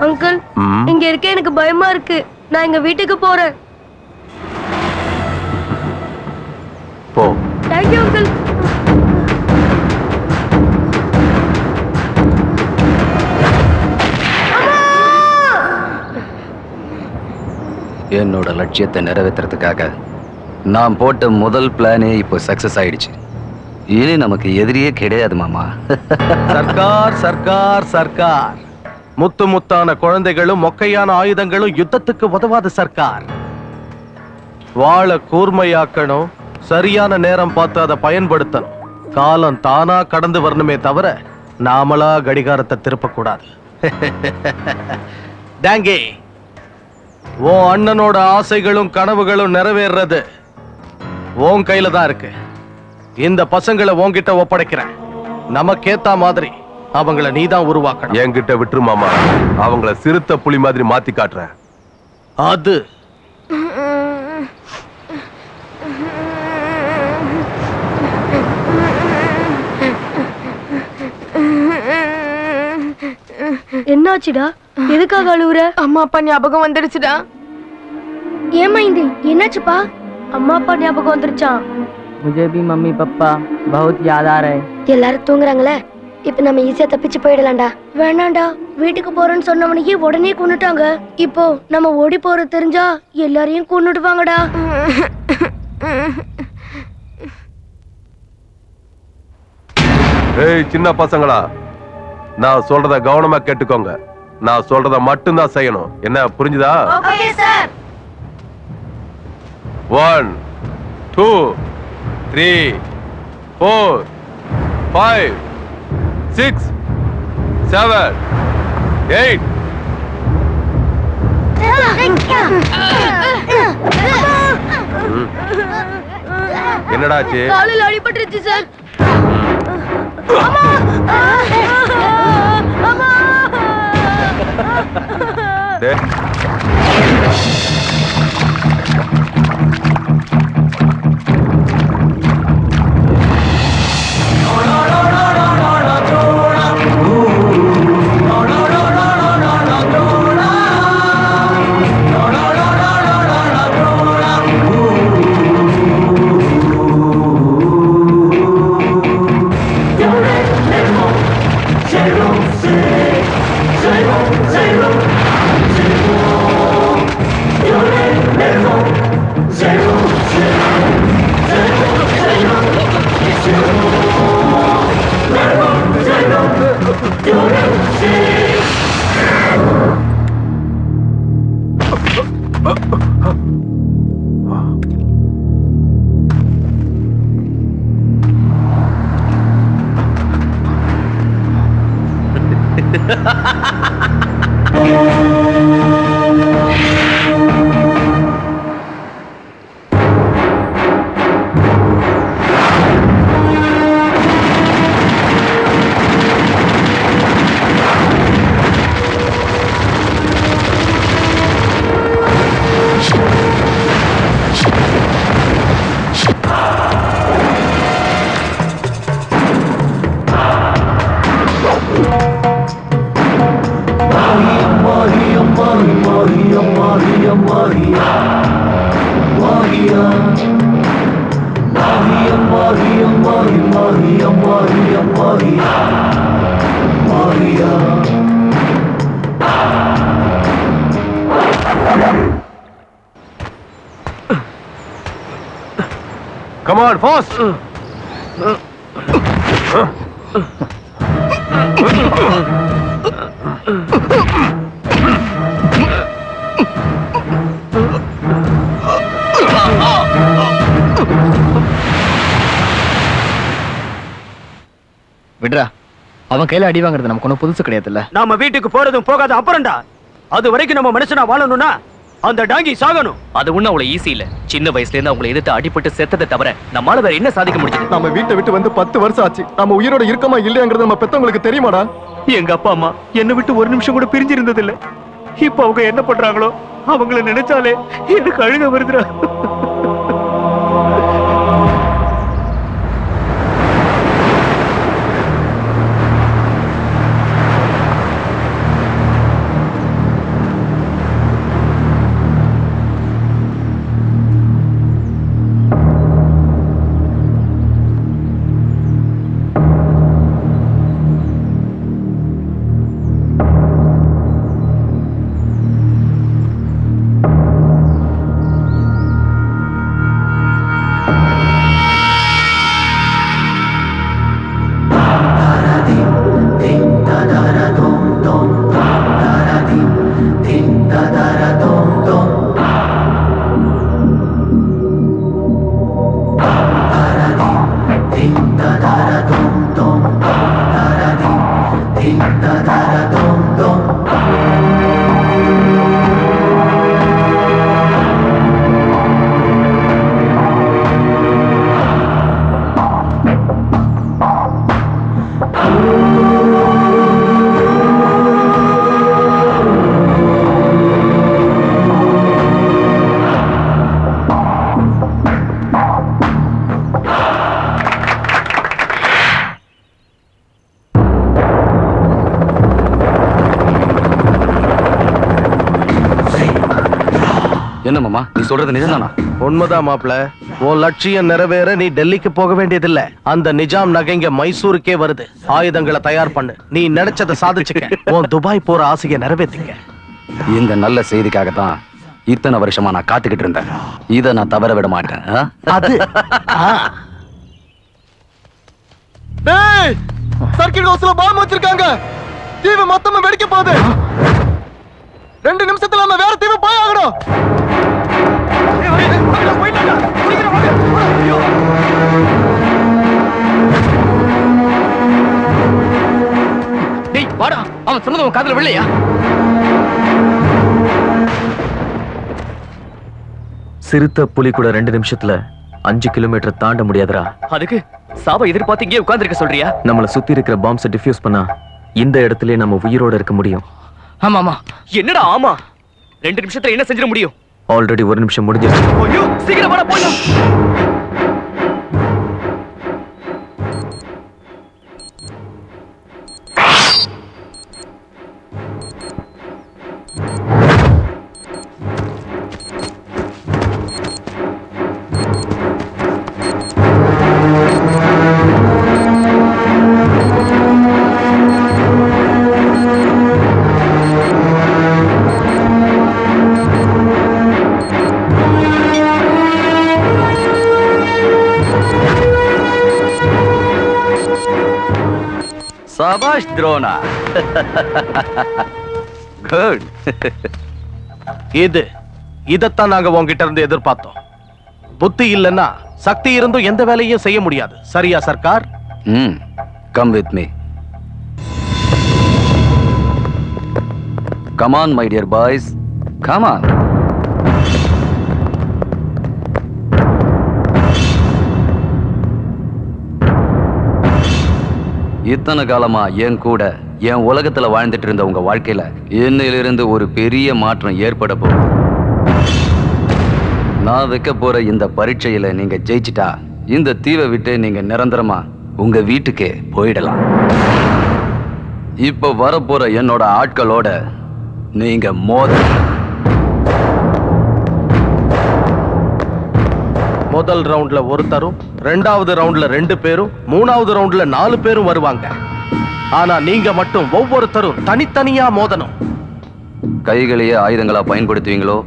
அங்கிள், இங்க இருக்க எனக்கு பயமா இருக்கு. நான் எங்க வீட்டுக்கு போறேன். போ. Thank you uncle. என்னோட லட்சியத்தை நிறைவேற்றுறதுக்காக நான் போட்ட முதல் பிளானே இப்போ சக்சஸ் ஆயிடுச்சு. இனி நமக்கு எதிரியே கிடையாது மாமா. சர்க்கார் சர்க்கார் சர்க்கார். முத்து முத்தான குழந்தைகளும் மொக்கையான ஆயுதங்களும் யுத்தத்துக்கு உதவாத சர்க்கார். வாழை கூர்மையாக்கணும், சரியான நேரம் பார்த்து அதை பயன்படுத்தணும். காலம் தானா கடந்து வரணுமே தவிர நாமளா கடிகாரத்தை திருப்பக்கூடாது. டாங்கி, உன் அண்ணனோட ஆசைகளும் கனவுகளும் நிறைவேறது உன் கையில தான் இருக்கு. இந்த பசங்களை உன்கிட்ட ஒப்படைக்கிறேன். நமக்கேத்த மாதிரி அவங்கள நீதான் உருவாக்கணும். என்கிட்ட விட்டுரு மாமா, அவங்கள சிறுத்தை புலி மாதிரி மாத்தி காட்டுறேன். அது என்னாச்சுடா? எதுக்காக அழுவுற? அம்மா அப்பா ஞாபகம் வந்துடுச்சுடா. ஏமா இந்த என்னாச்சுப்பா? அம்மா அப்பா ஞாபகம் வந்துருச்சான். मुझे भी मम्मी पापा बहुत याद आ रहे. எல்லாரும் தூங்குறாங்களே, இப்ப நம்ம ஈஸியா தப்பிச்சு போயிடலாம்டா. வேணாண்டா, வீட்டுக்கு போறேன்னு சொன்னவனையே உடனே கொன்னுட்டாங்க. இப்போ நம்ம ஓடி போறது தெரிஞ்சா எல்லாரையும் கொன்னுடுவாங்கடா. ஏய் சின்ன பசங்களா, நான் சொல்றத கவனமா கேட்டுக்கோங்க. நான் சொல்றத மட்டும்தான் செய்யணும். என்ன புரிஞ்சுதா? Okay sir. 1 2 3 4 5 6 7 8. என்னடாச்சு? காலில் அடிபட்டுருச்சு சார். Come on, fast! விட்ரா, அவன் கையில அடி வாங்குறது நமக்கு ஒன்றும் புதுசு கிடையாதுல்ல. நாம வீட்டுக்கு போறதும் போகாத அப்புறம்டா. அது வரைக்கும் நம்ம மனுஷனா வாழணும்னா அந்த டாங்கி சாகணும். அது ஒண்ணு அவ்வளவு ஈஸி இல்ல. சின்ன வயசுல இருந்து அவங்களை எதிர்த்து அடிபட்டு செத்ததை தவிர நம்மளால வேற என்ன சாதிக்க முடிஞ்சது? நம்ம வீட்டை விட்டு வந்து 10 வருஷம் ஆச்சு. நம்ம உயிரோட இருக்கமா இல்லையாங்கிறது நம்ம பெத்தவங்களுக்கு தெரியுமாடா? எங்க அப்பா அம்மா என்னை விட்டு ஒரு நிமிஷம் கூட பிரிஞ்சு இருந்தது இல்ல. இப்ப அவங்க என்ன பண்றாங்களோ அவங்கள நினைச்சாலே எனக்கு அழுக வருதுடா. மாமா நீ சொல்றது நிஜம்தானா? உண்மைதான் மாப்ள. உன் லட்சியம் நிறைவேற நீ டெல்லிக்கு போக வேண்டியதில்ல. அந்த நிஜாம் நகைங்க மைசூருக்கே வருது. ஆயுதங்களை தயார் பண்ணு. நீ நினைச்சதை சாதிச்சுக்க. உன் துபாய் போற ஆசையை நிறைவேற்றிக்க. இந்த நல்ல செய்திக்காக தான் இத்தனை வருஷமா நான் காத்துக்கிட்டு இருந்தேன். இதை நான் தவற விட மாட்டேன். அது டேய் சர்க்கிட் ஹவுஸ்ல பாம் வச்சிருக்காங்க. தீவு மொத்தமா வெடிக்க போகுது. 2 நிமிஷத்துல நம்ம வேற தீவு போய் ஆகணும். டேய் வாடா, அவன் சொன்னது உன் காதுல விழலையா? சிறுத்தை புலி கூட 2 நிமிஷத்துல 5 கிலோமீட்டர் தாண்ட முடியாதுடா. அதுக்கு சாவ எதிர்பார்த்து இங்கே உட்கார்ந்திருக்க சொல்றியா? நம்மள சுத்தி இருக்கிற பாம்ஸை டிஃப்யூஸ் பண்ணா இந்த இடத்துல நம்ம உயிரோட இருக்க முடியும். ஆமா ஆமா. என்னடா ஆமா? 2 நிமிஷத்துல என்ன செஞ்சிட முடியும்? ஆல்ரெடி 1 நிமிஷம் முடிஞ்சிருச்சு. ஐயோ சீக்கிரம் வாடா போலாம். சபாஷ் துரோணா. குட். இதத்தான் நாங்க உங்ககிட்ட இருந்து எதிர்பார்த்தோம். புத்தி இல்லைன்னா சக்தி இருந்தும் எந்த வேலையும் செய்ய முடியாது. சரியா Sarkar? Come with me. Come on my dear boys, come on. இத்தனை காலமா என் கூட என் உலகத்துல வாழ்ந்துட்டு இருந்த உங்க வாழ்க்கையில இன்னையிலிருந்து ஒரு பெரிய மாற்றம் ஏற்பட போகுது. நான் வைக்க போற இந்த பரீட்சையில நீங்க ஜெயிச்சிட்டா இந்த தீவை விட்டு நீங்க நிரந்தரமா உங்க வீட்டுக்கே போயிடலாம். இப்ப வரப்போற என்னோட ஆட்களோட நீங்க முதல் ரவுண்ட்ல ஒருத்தரும், 2வது ரவுண்ட்ல 2 பேரும், 3வது ரவுண்ட்ல 4 பேரும் வருவாங்க. ஆனா நீங்க மட்டும் ஒவ்வொருத்தரும் தனித்தனியா மோதணும். கைகளையே ஆயுதங்களா பயன்படுத்துவீங்களோ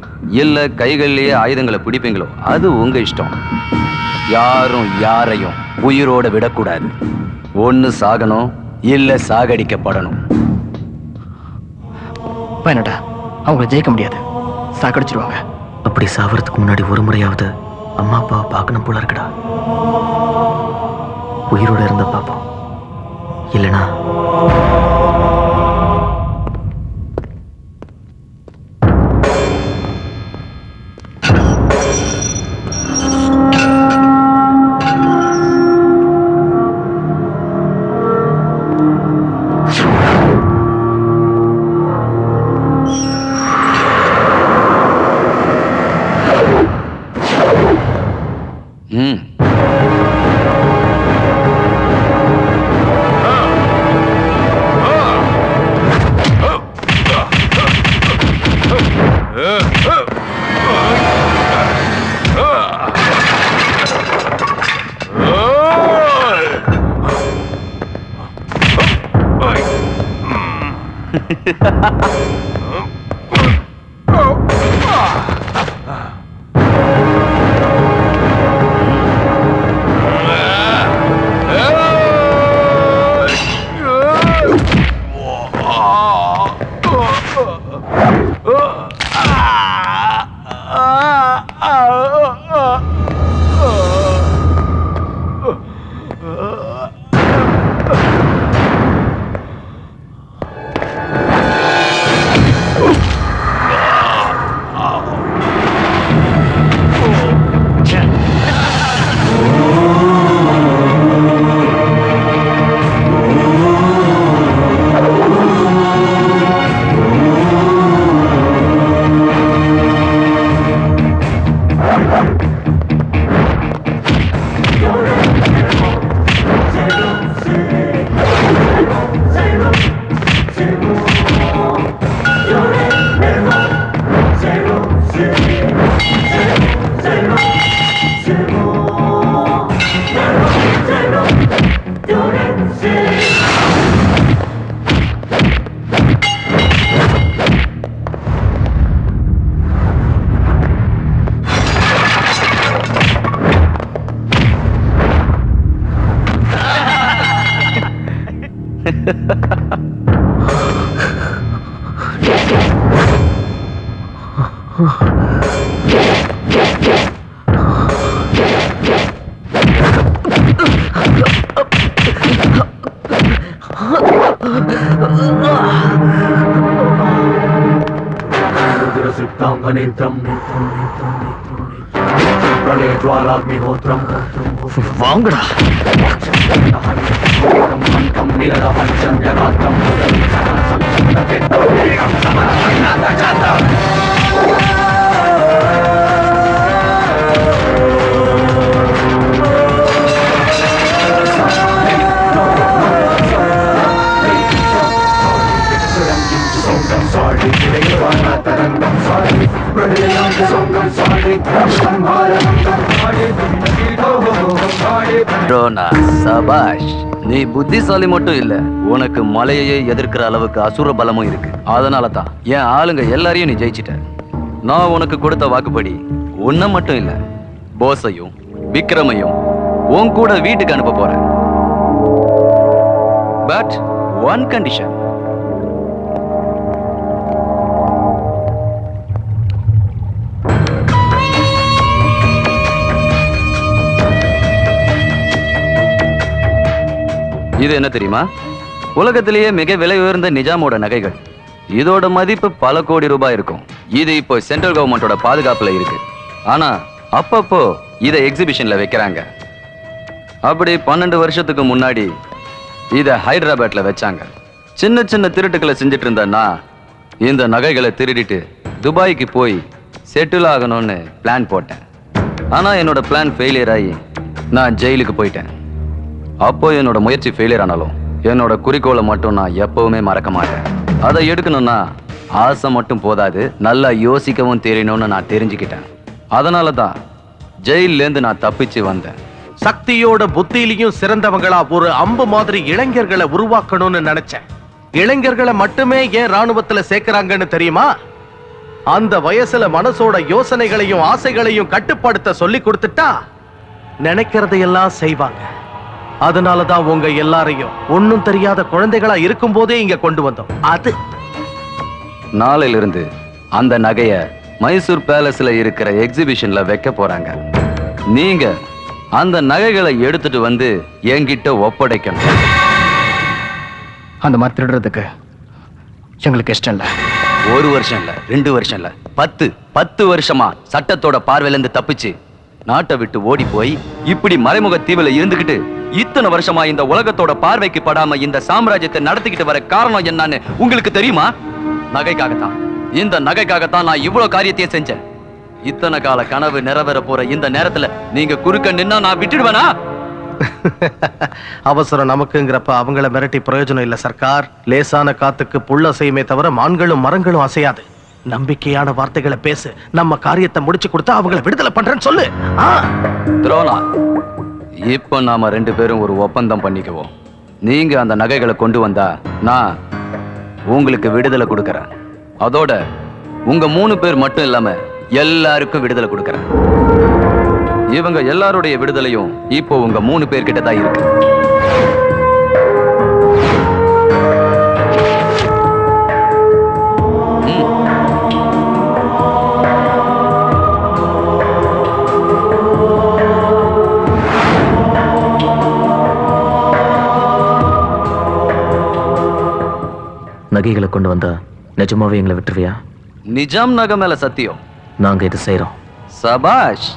இல்ல கைகளிலேயே ஆயுதங்களை பிடிப்பீங்களோ அது உங்க இஷ்டம். யாரும் யாரையும் உயிரோட விடக்கூடாது. ஒண்ணு சாகணும் இல்ல சாகடிக்கப்படணும். வேணடா, அவங்களை ஜெயிக்க முடியாது, சாக்கடிச்சிருவாங்க. அப்படி சாவறதுக்கு முன்னாடி ஒரு முறையாவது அம்மா அப்பாவை பார்க்கணும் போல இருக்குடா. உயிரோட இருந்த பாப்போம், இல்லனா வாங்கடா சபாஷ், நீ புத்திசாலி மட்டும் இல்ல, உனக்கு மலையையே எதிர்க்கிற அளவுக்கு அசுர பலமும் இருக்கு. அதனால தான் என் ஆளுங்க எல்லாரையும் நீ ஜெயிச்சிட்ட. நான் உனக்கு கொடுத்த வாக்குப்படி உன்னை மட்டும் இல்ல, போஸையும் விக்ரமையும் உன் கூட வீட்டுக்கு அனுப்ப போறேன். But one condition. இது என்ன தெரியுமா? உலகத்திலேயே மிக விலை உயர்ந்த நிஜாமோட நகைகள். இதோட மதிப்பு பல கோடி ரூபாய் இருக்கும். இது இப்போ சென்ட்ரல் கவர்மெண்டோட பாதுகாப்புல இருக்கு. ஆனா அப்பப்போ இதை எக்ஸிபிஷன்ல வைக்கிறாங்க. அப்படி 12 வருஷத்துக்கு முன்னாடி இதை ஹைதராபாத்ல வச்சாங்க. சின்ன சின்ன திருட்டுக்களை செஞ்சுட்டு இருந்தேன்னா இந்த நகைகளை திருடிட்டு துபாய்க்கு போய் செட்டில் ஆகணும்னு பிளான் போட்டேன். ஆனா என்னோட பிளான் ஃபெயிலியர் ஆகி நான் ஜெயிலுக்கு போயிட்டேன். அப்போ என்னோட முயற்சி ஃபெயிலியர் ஆனாலும் என்னோட குறிக்கோளை மட்டும் நான் எப்பவுமே மறக்க மாட்டேன். அதை எடுக்கணும்னா ஆசை மட்டும் போதாது, நல்லா யோசிக்கவும் தெரியணும்னு நான் தெரிஞ்சுக்கிட்டேன். அதனால தான் ஜெயிலேருந்து நான் தப்பிச்சு வந்தேன். சக்தியோட புத்தியிலையும் சிறந்தவங்களா ஒரு அம்பு மாதிரி இளைஞர்களை உருவாக்கணும்னு நினைச்சேன். இளைஞர்களை மட்டுமே ஏன் ராணுவத்துல சேர்க்கறாங்கன்னு தெரியுமா? அந்த வயசுல மனசோட யோசனைகளையும் ஆசைகளையும் கட்டுப்படுத்த சொல்லி கொடுத்துட்டா நினைக்கிறதையெல்லாம் செய்வாங்க. அதனாலதான் உங்க எல்லாரையும் ஒன்னும் தெரியாத குழந்தைகளா இருக்கும் போதே இங்க கொண்டு வந்தோம். அது நாளையிலிருந்து அந்த நகைய மைசூர் பேலஸ்ல இருக்கிற எக்ஸிபிஷன்ல வைக்க போறாங்க. நீங்க அந்த நகைகளை எடுத்துட்டு வந்து என்கிட்ட ஒப்படைக்கணும். அந்த மாதிரி திருடுறதுக்கு எங்களுக்கு இஷ்டம் இல்ல. 1 வருஷம் இல்ல, 2 வருஷம் இல்ல, 10 வருஷமா சட்டத்தோட பார்வையிலிருந்து தப்பிச்சு நாட்டை விட்டு ஓடி போய் இப்படி மறைமுக தீவுல இருந்துகிட்டு இத்தனை வருஷமா இந்த உலகத்தோட பார்வைக்கு படாம இந்த சாம்ராஜ்யத்தை நடத்திக்கிட்டு வர காரணம் என்னன்னு உங்களுக்கு தெரியுமா? நகைக்காகத்தான். இந்த நகைக்காகத்தான் நான் இவ்வளவு காரியத்தையும் செஞ்சேன். இத்தனை கால கனவு நிறைவேற போற இந்த நேரத்துல நீங்க குறுக்க நின்னா நான் விட்டுடுவேனா? அவசரம் நமக்குங்கிறப்ப அவங்கள மிரட்டி பிரயோஜனம் இல்ல சர்க்கார். லேசான காத்துக்கு புல் அசையுமே தவிர மான்களும் மரங்களும் அசையாது. நம்பிக்கையான வார்த்தைகளை பேசு. நம்ம காரியத்தை முடிச்சு கொடுத்தா அவங்கள விடுதலை பண்றேன்னு சொல்லு. துரோணா, இப்ப நாம 2 பேரும் ஒரு ஒப்பந்தம் பண்ணிக்குவோம். நீங்க அந்த நகைகளை கொண்டு வந்தா நான் உங்களுக்கு விடுதலை கொடுக்கறேன். அதோட உங்க 3 பேர் மட்டும் இல்லாம எல்லாருக்கும் விடுதலை கொடுக்கறேன். இவங்க எல்லாருடைய விடுதலையும் இப்போ உங்க 3 பேர்கிட்ட தான் இருக்கு. நகைகளை கொண்டு வந்தா நிஜமாவே எங்களை விட்டுருவியா? நிஜாம் நகை மேல சத்தியம். நாங்க இது செய்யறோம். சபாஷ்,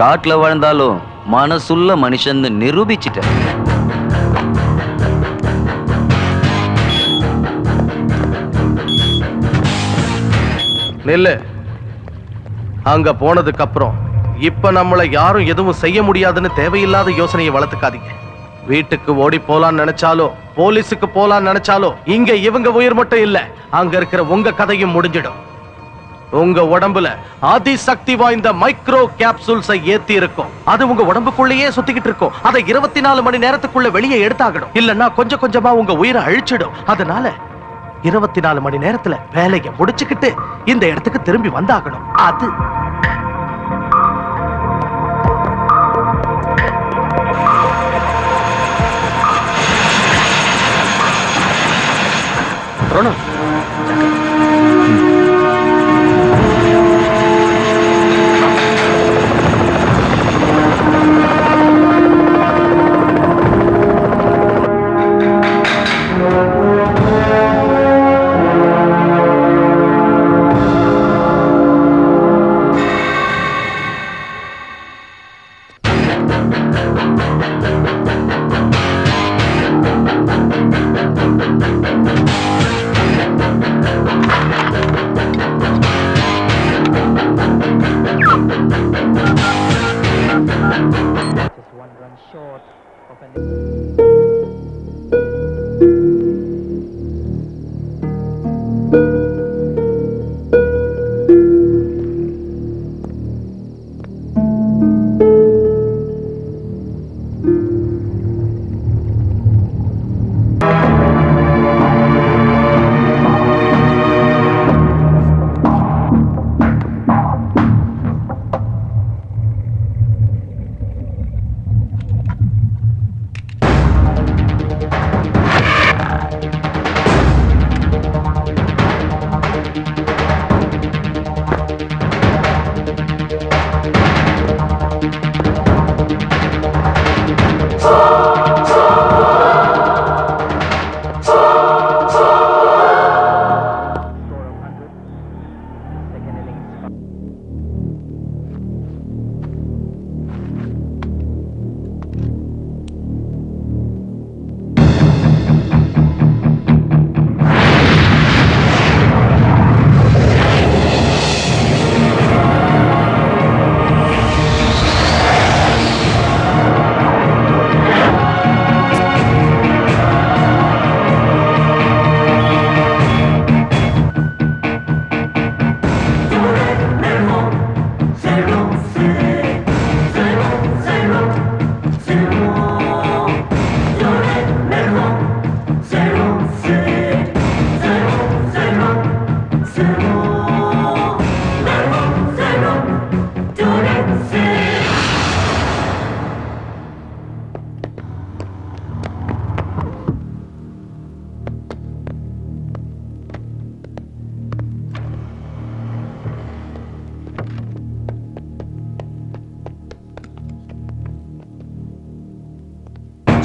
காட்டுல வாழ்ந்தாலும் மனசுள்ள மனுஷன் நிரூபிச்சிட்ட. நெல்லு. அங்க போனதுக்கு அப்புறம் இப்ப நம்மள யாரும் எதுவும் செய்ய முடியாதுன்னு தேவையில்லாத யோசனையை வளர்த்துக்காதீங்க. வீட்டுக்கு ஓடி போலான்னு நினைச்சாலோ போலீஸுக்கு போலான்னு நினைச்சாலோ இங்க இவங்க உயிர் மட்டும் இல்ல, அங்க இருக்கிற உங்க கதையும் முடிஞ்சிடும். உங்க உடம்புல அதிசக்தி வாய்ந்த மைக்ரோ கேப்சூல்ஸை ஏத்தி இருக்கும். அது உங்க உடம்புக்குள்ளேயே சுத்திக்கிட்டு இருக்கும். அதை 24 மணி நேரத்துக்குள்ள வெளியே எடுத்தாகணும். இல்லன்னா கொஞ்சம் கொஞ்சமா உங்க உயிரை அழிச்சிடும். அதனால 24 மணி நேரத்துல வேலையை முடிச்சுக்கிட்டு இந்த இடத்துக்கு திரும்பி வந்தாகணும். அது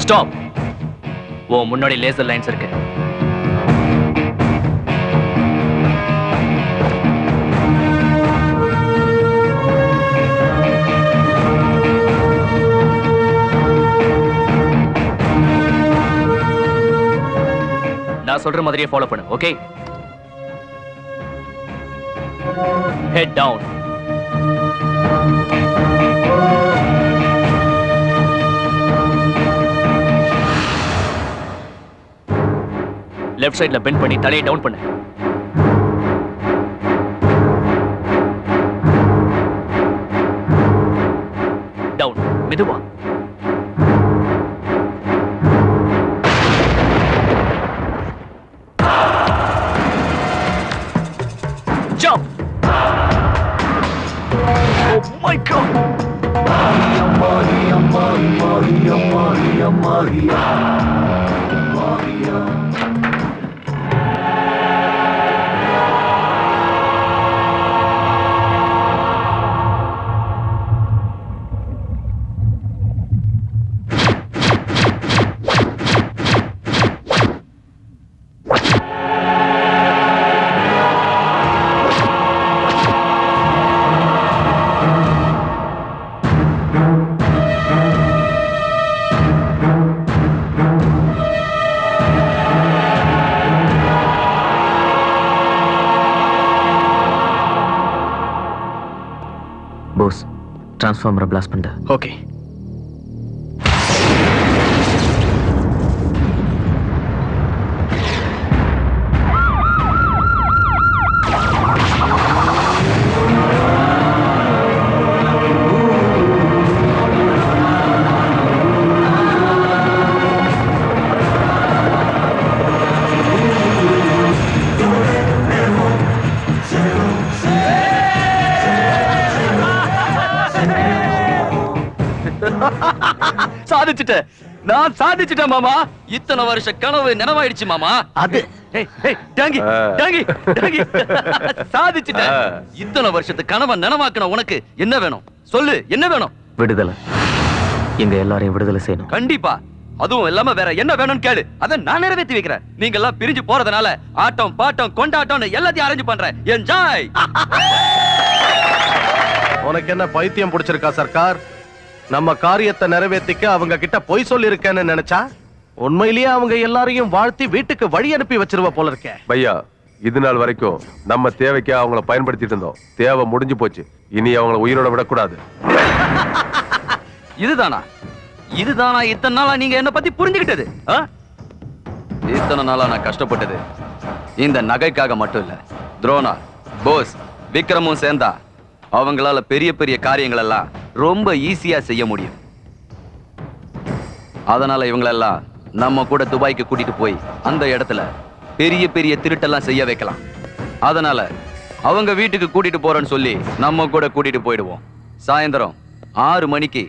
ஸ்டாப். ஓ முன்னாடி லேசர் லைன்ஸ் இருக்கு. நான் சொல்ற மாதிரியே ஃபாலோ பண்ணு. Okay, head down. லெஃப்ட் சைடுல பெண்ட் பண்ணி தலையை டவுன் பண்ணு. டவுன், மெதுவா. Jump. Oh my God. Maria, Maria, Maria, Maria, Maria. Boss, டிரான்ஸ்ஃபார்மரை பிளாஸ்ட் பண்ணு. ஓகே. சாதிச்சுட்டேன், நான் சாதிச்சுட்டேன் மாமா. இத்தனை வருஷ கனவு நினைவாயிடுச்சு மாமா. அது சாதிச்சுட்டேன். இத்தனை வருஷத்து கனவை நினைவாக்கின உனக்கு என்ன வேணும் சொல்லு, என்ன வேணும்? விடுதலை. எங்க எல்லாரையும் விடுதலை செய்யணும். கண்டிப்பா. அதுவும் இல்லாம வேற என்ன வேணும்னு கேளு, அதை நான் நிறைவேற்றி வைக்கிறேன். நீங்க எல்லாம் பிரிஞ்சு போறதுனால ஆட்டம் பாட்டம் கொண்டாட்டம் எல்லாத்தையும் அரேஞ்ச் பண்றேன். என்ஜாய். உனக்கு என்ன பைத்தியம் பிடிச்சிருக்கா சர்க்கார்? நம்ம காரியத்தை நிறைவேற்றிக்க அவங்க கிட்ட பொய் சொல்லி இருக்கேன்னு நினைச்சா உண்மையிலேயே அவங்க எல்லாரையும் வாழ்த்தி வீட்டுக்கு வழி அனுப்பி வச்சிருவ போல இருக்கே. பையா, இது நாள் வரைக்கும் நம்ம தேவைக்கு அவங்கள பயன்படுத்திட்டு இருந்தோம். தேவை முடிஞ்சு போச்சு. இனி அவங்கள உயிரோட விடக்கூடாது. இதுதானா இத்தனை நாளா நீங்க என்ன பத்தி புரிஞ்சுக்கிட்டது? இத்தனை நாளா நான் கஷ்டப்பட்டது இந்த நகைக்காக மட்டும் இல்ல. துரோணா, போஸ், விக்ரமும் சேர்ந்தா அவங்களால பெரிய பெரிய காரியங்கள் எல்லாம் ரொம்ப ஈஸியா செய்ய முடியும். அதனால இவங்களெல்லாம் நம்ம கூட துபாய்க்கு கூட்டிட்டு போய் அந்த இடத்துல பெரிய பெரிய திருட்டெல்லாம் செய்ய வைக்கலாம். அதனால அவங்க வீட்டுக்கு கூட்டிட்டு போறேன்னு சொல்லி நம்ம கூட கூட்டிட்டு போயிடுவோம். சாயந்தரம் 6 மணிக்கு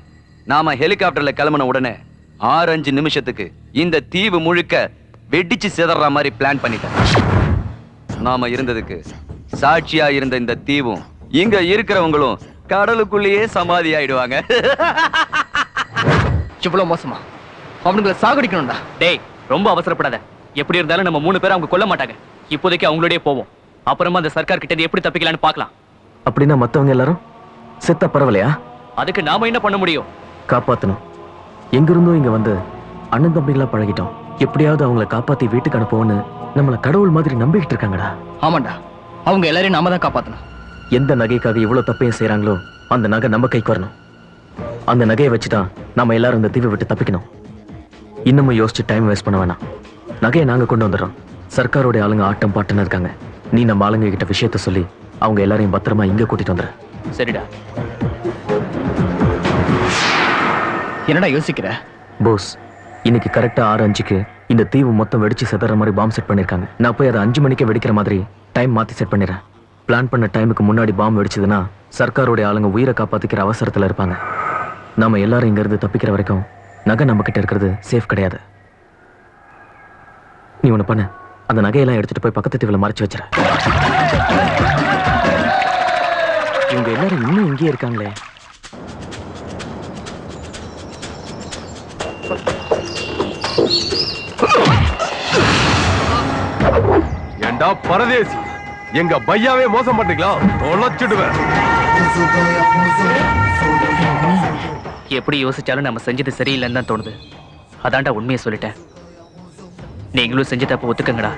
நாம ஹெலிகாப்டர்ல கிளம்பின உடனே 6-5 நிமிஷத்துக்கு இந்த தீவு முழுக்க வெடிச்சு சிதற மாதிரி பிளான் பண்ணிட்டேன். நாம இருந்ததுக்கு சாட்சியா இருந்த இந்த தீவும் இங்க இருக்கிறவங்களும் கடலுக்குள்ளேயே சமாதி ஆயிடுவாங்க. இவ்வளவு மோசமா? அவனுங்களை சாகடிக்கணும்டா. டேய், ரொம்ப அவசரப்படாத. எப்படி இருந்தாலும் நம்ம 3 பேரை அவங்க கொல்ல மாட்டாங்க. இப்போதைக்கு அவங்களோடய போவோம். அப்புறமா அந்த சர்க்கார் கிட்ட எப்படி தப்பிக்கலாம்னு பார்க்கலாம். அப்படின்னா மத்தவங்க எல்லாரும் செத்த பரவலையா? அதுக்கு நாம என்ன பண்ண முடியும்? காப்பாத்தணும். எங்கிருந்தோ இங்க வந்து அண்ணன் தம்பிகளா பழகிட்டோம். எப்படியாவது அவங்கள காப்பாத்தி வீட்டுக்கு அனுப்புவோன்னு நம்மள கடவுள் மாதிரி நம்பிக்கிட்டு இருக்காங்கடா. ஆமாண்டா, அவங்க எல்லாரையும் நாம தான் காப்பாத்தணும். எந்த நகைக்காக இவ்வளவு தப்பையும் செய்யறாங்களோ அந்த நகை நம்ம கைக்கு வரணும். அந்த நகையை வச்சுதான் நம்ம எல்லாரும் இந்த தீவை விட்டு தப்பிக்கணும். இன்னமும் யோசிச்சு டைம் வேஸ்ட் பண்ண வேணாம். நகையை நாங்க கொண்டு வந்துடுறோம். சர்க்காரோட ஆளுங்க ஆட்டம் பாட்டுன்னு இருக்காங்க. நீ நம்ம ஆளுங்க கிட்ட விஷயத்த சொல்லி அவங்க எல்லாரையும் பத்திரமா இங்க கூட்டிட்டு வந்துரு. சரிடா. என்னடா யோசிக்கிற? போஸ், இன்னைக்கு கரெக்டா 6:05க்கு இந்த தீவு மொத்தம் வெடிச்சு செதற மாதிரி பாம்பு செட் பண்ணிருக்காங்க. நான் போய் அதை 5 மணிக்கு வெடிக்கிற மாதிரி டைம் மாத்தி செட் பண்ணிடுறேன். பிளான் பண்ண டைமுக்கு முன்னாடி பாம்பு வெடிச்சதுன்னா சர்க்காரோட ஆளுங்க உயிரை காப்பாத்திக்கிற அவசரத்துல இருப்பாங்க. நாம எல்லாரும் இங்க இருந்து தப்பிக்கிற வரைக்கும் நகை நம்ம கிட்ட இருக்கிறது சேஃப் கிடையாது. நீ ஒண்ணு பண்ண, அந்த நகையெல்லாம் எடுத்துட்டு போய் பக்கத்து தீவுல மறைச்சு வச்சிர. இவங்க எல்லாரும் இன்னும் இங்கேயே இருக்காங்களே. ஏண்டா பரதேசி, எங்க பையாவே மோசம் பண்றீங்களா? தொலைச்சிடுவேன். எப்படி யோசிச்சாலும் நம்ம செஞ்சது சரியில்லைன்னு தான் தோணுது. அதான்டா உண்மையை சொல்லிட்டேன். நீங்களும் செஞ்ச தப்பு ஒத்துக்கங்கடா.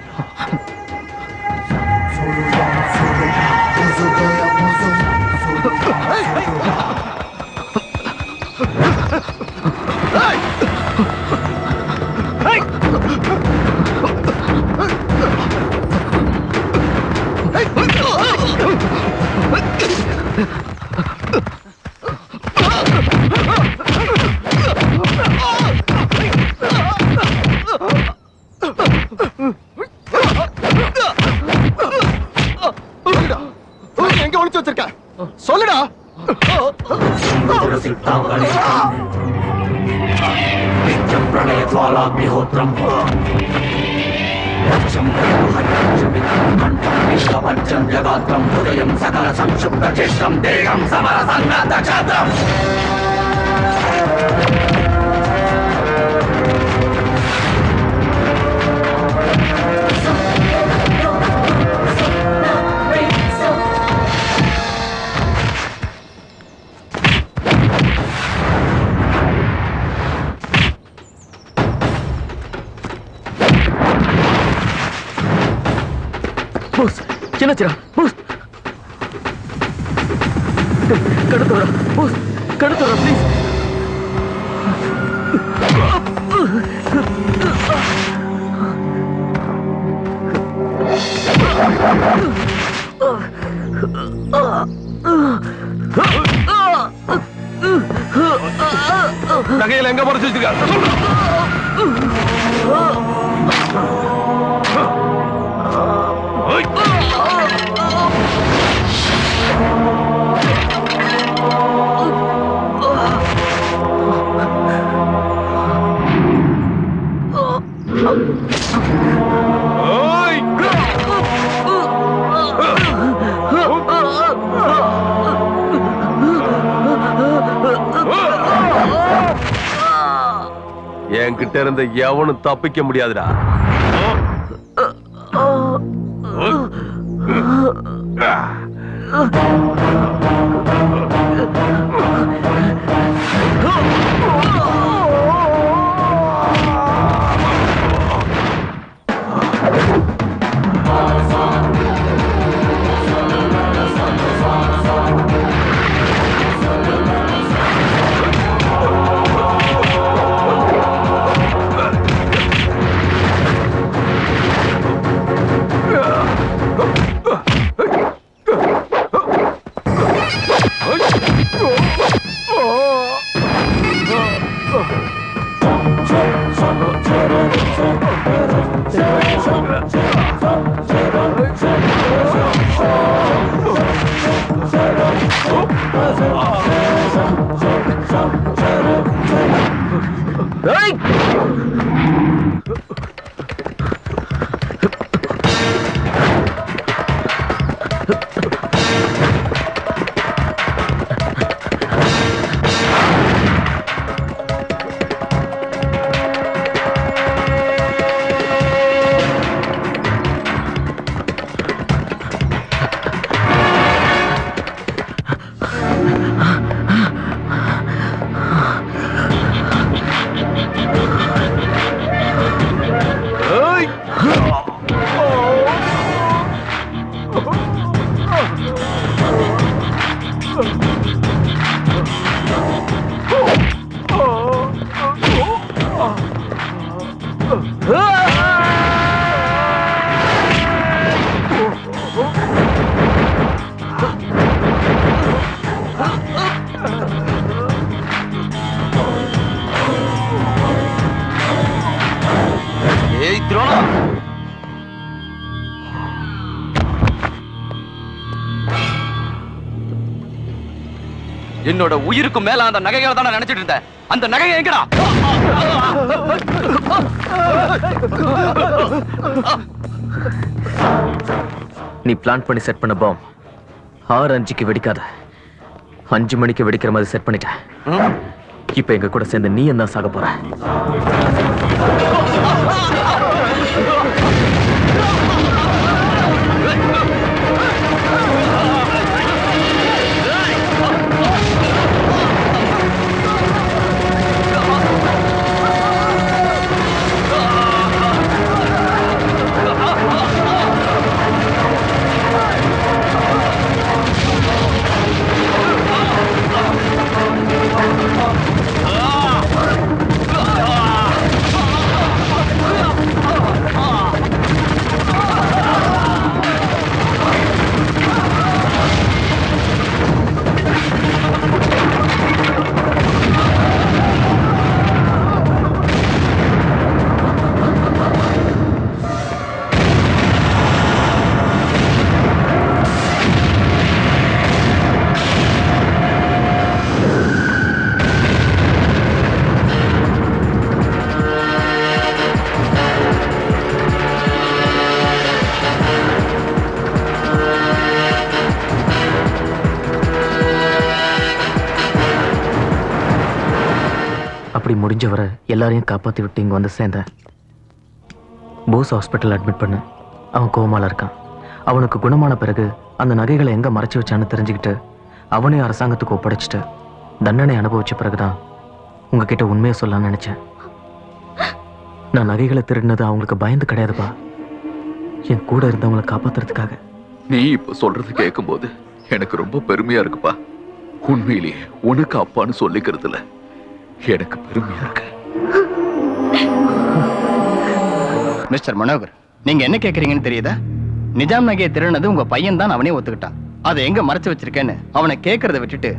எங்க ஒளிச்சு வச்சிருக்க? சொல்லுடா. பிரளய ஜ்வாலாக்னிஹோத்ரம் விஸ்வபஞ்சம் ஜகாத்ரம் ஹுதயம் சகல சம்சுப்த சேஷ்டம் தேகம் சமர சங்கத சத்ரம். போஸ், என்னாச்சுடா? போஸ், கடத்துறா. போஸ், கடத்துறா ப்ளீஸ். நகையில எங்க மறைச்சு வச்சிருக்க? என்கிட்ட இருந்து எவனும் தப்பிக்க முடியாதுடா. ஏய் துரோணா, என்னோட உயிருக்கு மேல அந்த நகைகளை தான் நினைச்சிட்டு இருந்தேன். அந்த நகையை எங்கடா? நீ பிளான் பண்ணி செட் பண்ண பாம் 6:05 வெடிக்காத, 5 மணிக்கு வெடிக்கிற மாதிரி செட் பண்ணிட்டேன். இப்ப எங்க கூட சேர்ந்து நீ என்ன சாக போற? அப்படி முடிஞ்சவரை எல்லாரையும் காப்பாற்றி விட்டு இங்கே வந்து சேர்ந்தேன். போஸ் ஹாஸ்பிட்டல் அட்மிட் பண்ண. அவன் கோமால இருக்கான். அவனுக்கு குணமான பிறகு அந்த நகைகளை எங்கே மறைச்சி வச்சான்னு தெரிஞ்சுக்கிட்டு அவனையும் அரசாங்கத்துக்கு ஒப்படைச்சிட்டு தண்டனை அனுபவிச்ச பிறகுதான் உங்ககிட்ட உண்மையை சொல்லலாம்னு நினச்சேன். நான் நகைகளை திருடினது அவங்களுக்கு பயந்து கிடையாதுப்பா, என் கூட இருந்தவங்களை காப்பாத்துறதுக்காக. நீ இப்ப சொல்றது கேட்கும்போது எனக்கு ரொம்ப பெருமையா இருக்குப்பா. உண்மையிலேயே உனக்கு அப்பான்னு சொல்லிக்கிறதுல எனக்கு பெருமையா இருக்கு. மிஸ்டர் மனோகர், நீங்க என்ன கேக்குறீங்கன்னு தெரியுதா? நிஜாம் நகையை திருடினது உங்க பையன் தான் அவனே ஒத்துக்கிட்டான். அதை எங்க மறைச்சு வச்சிருக்கேன்னு அவனை கேட்கறத விட்டுட்டு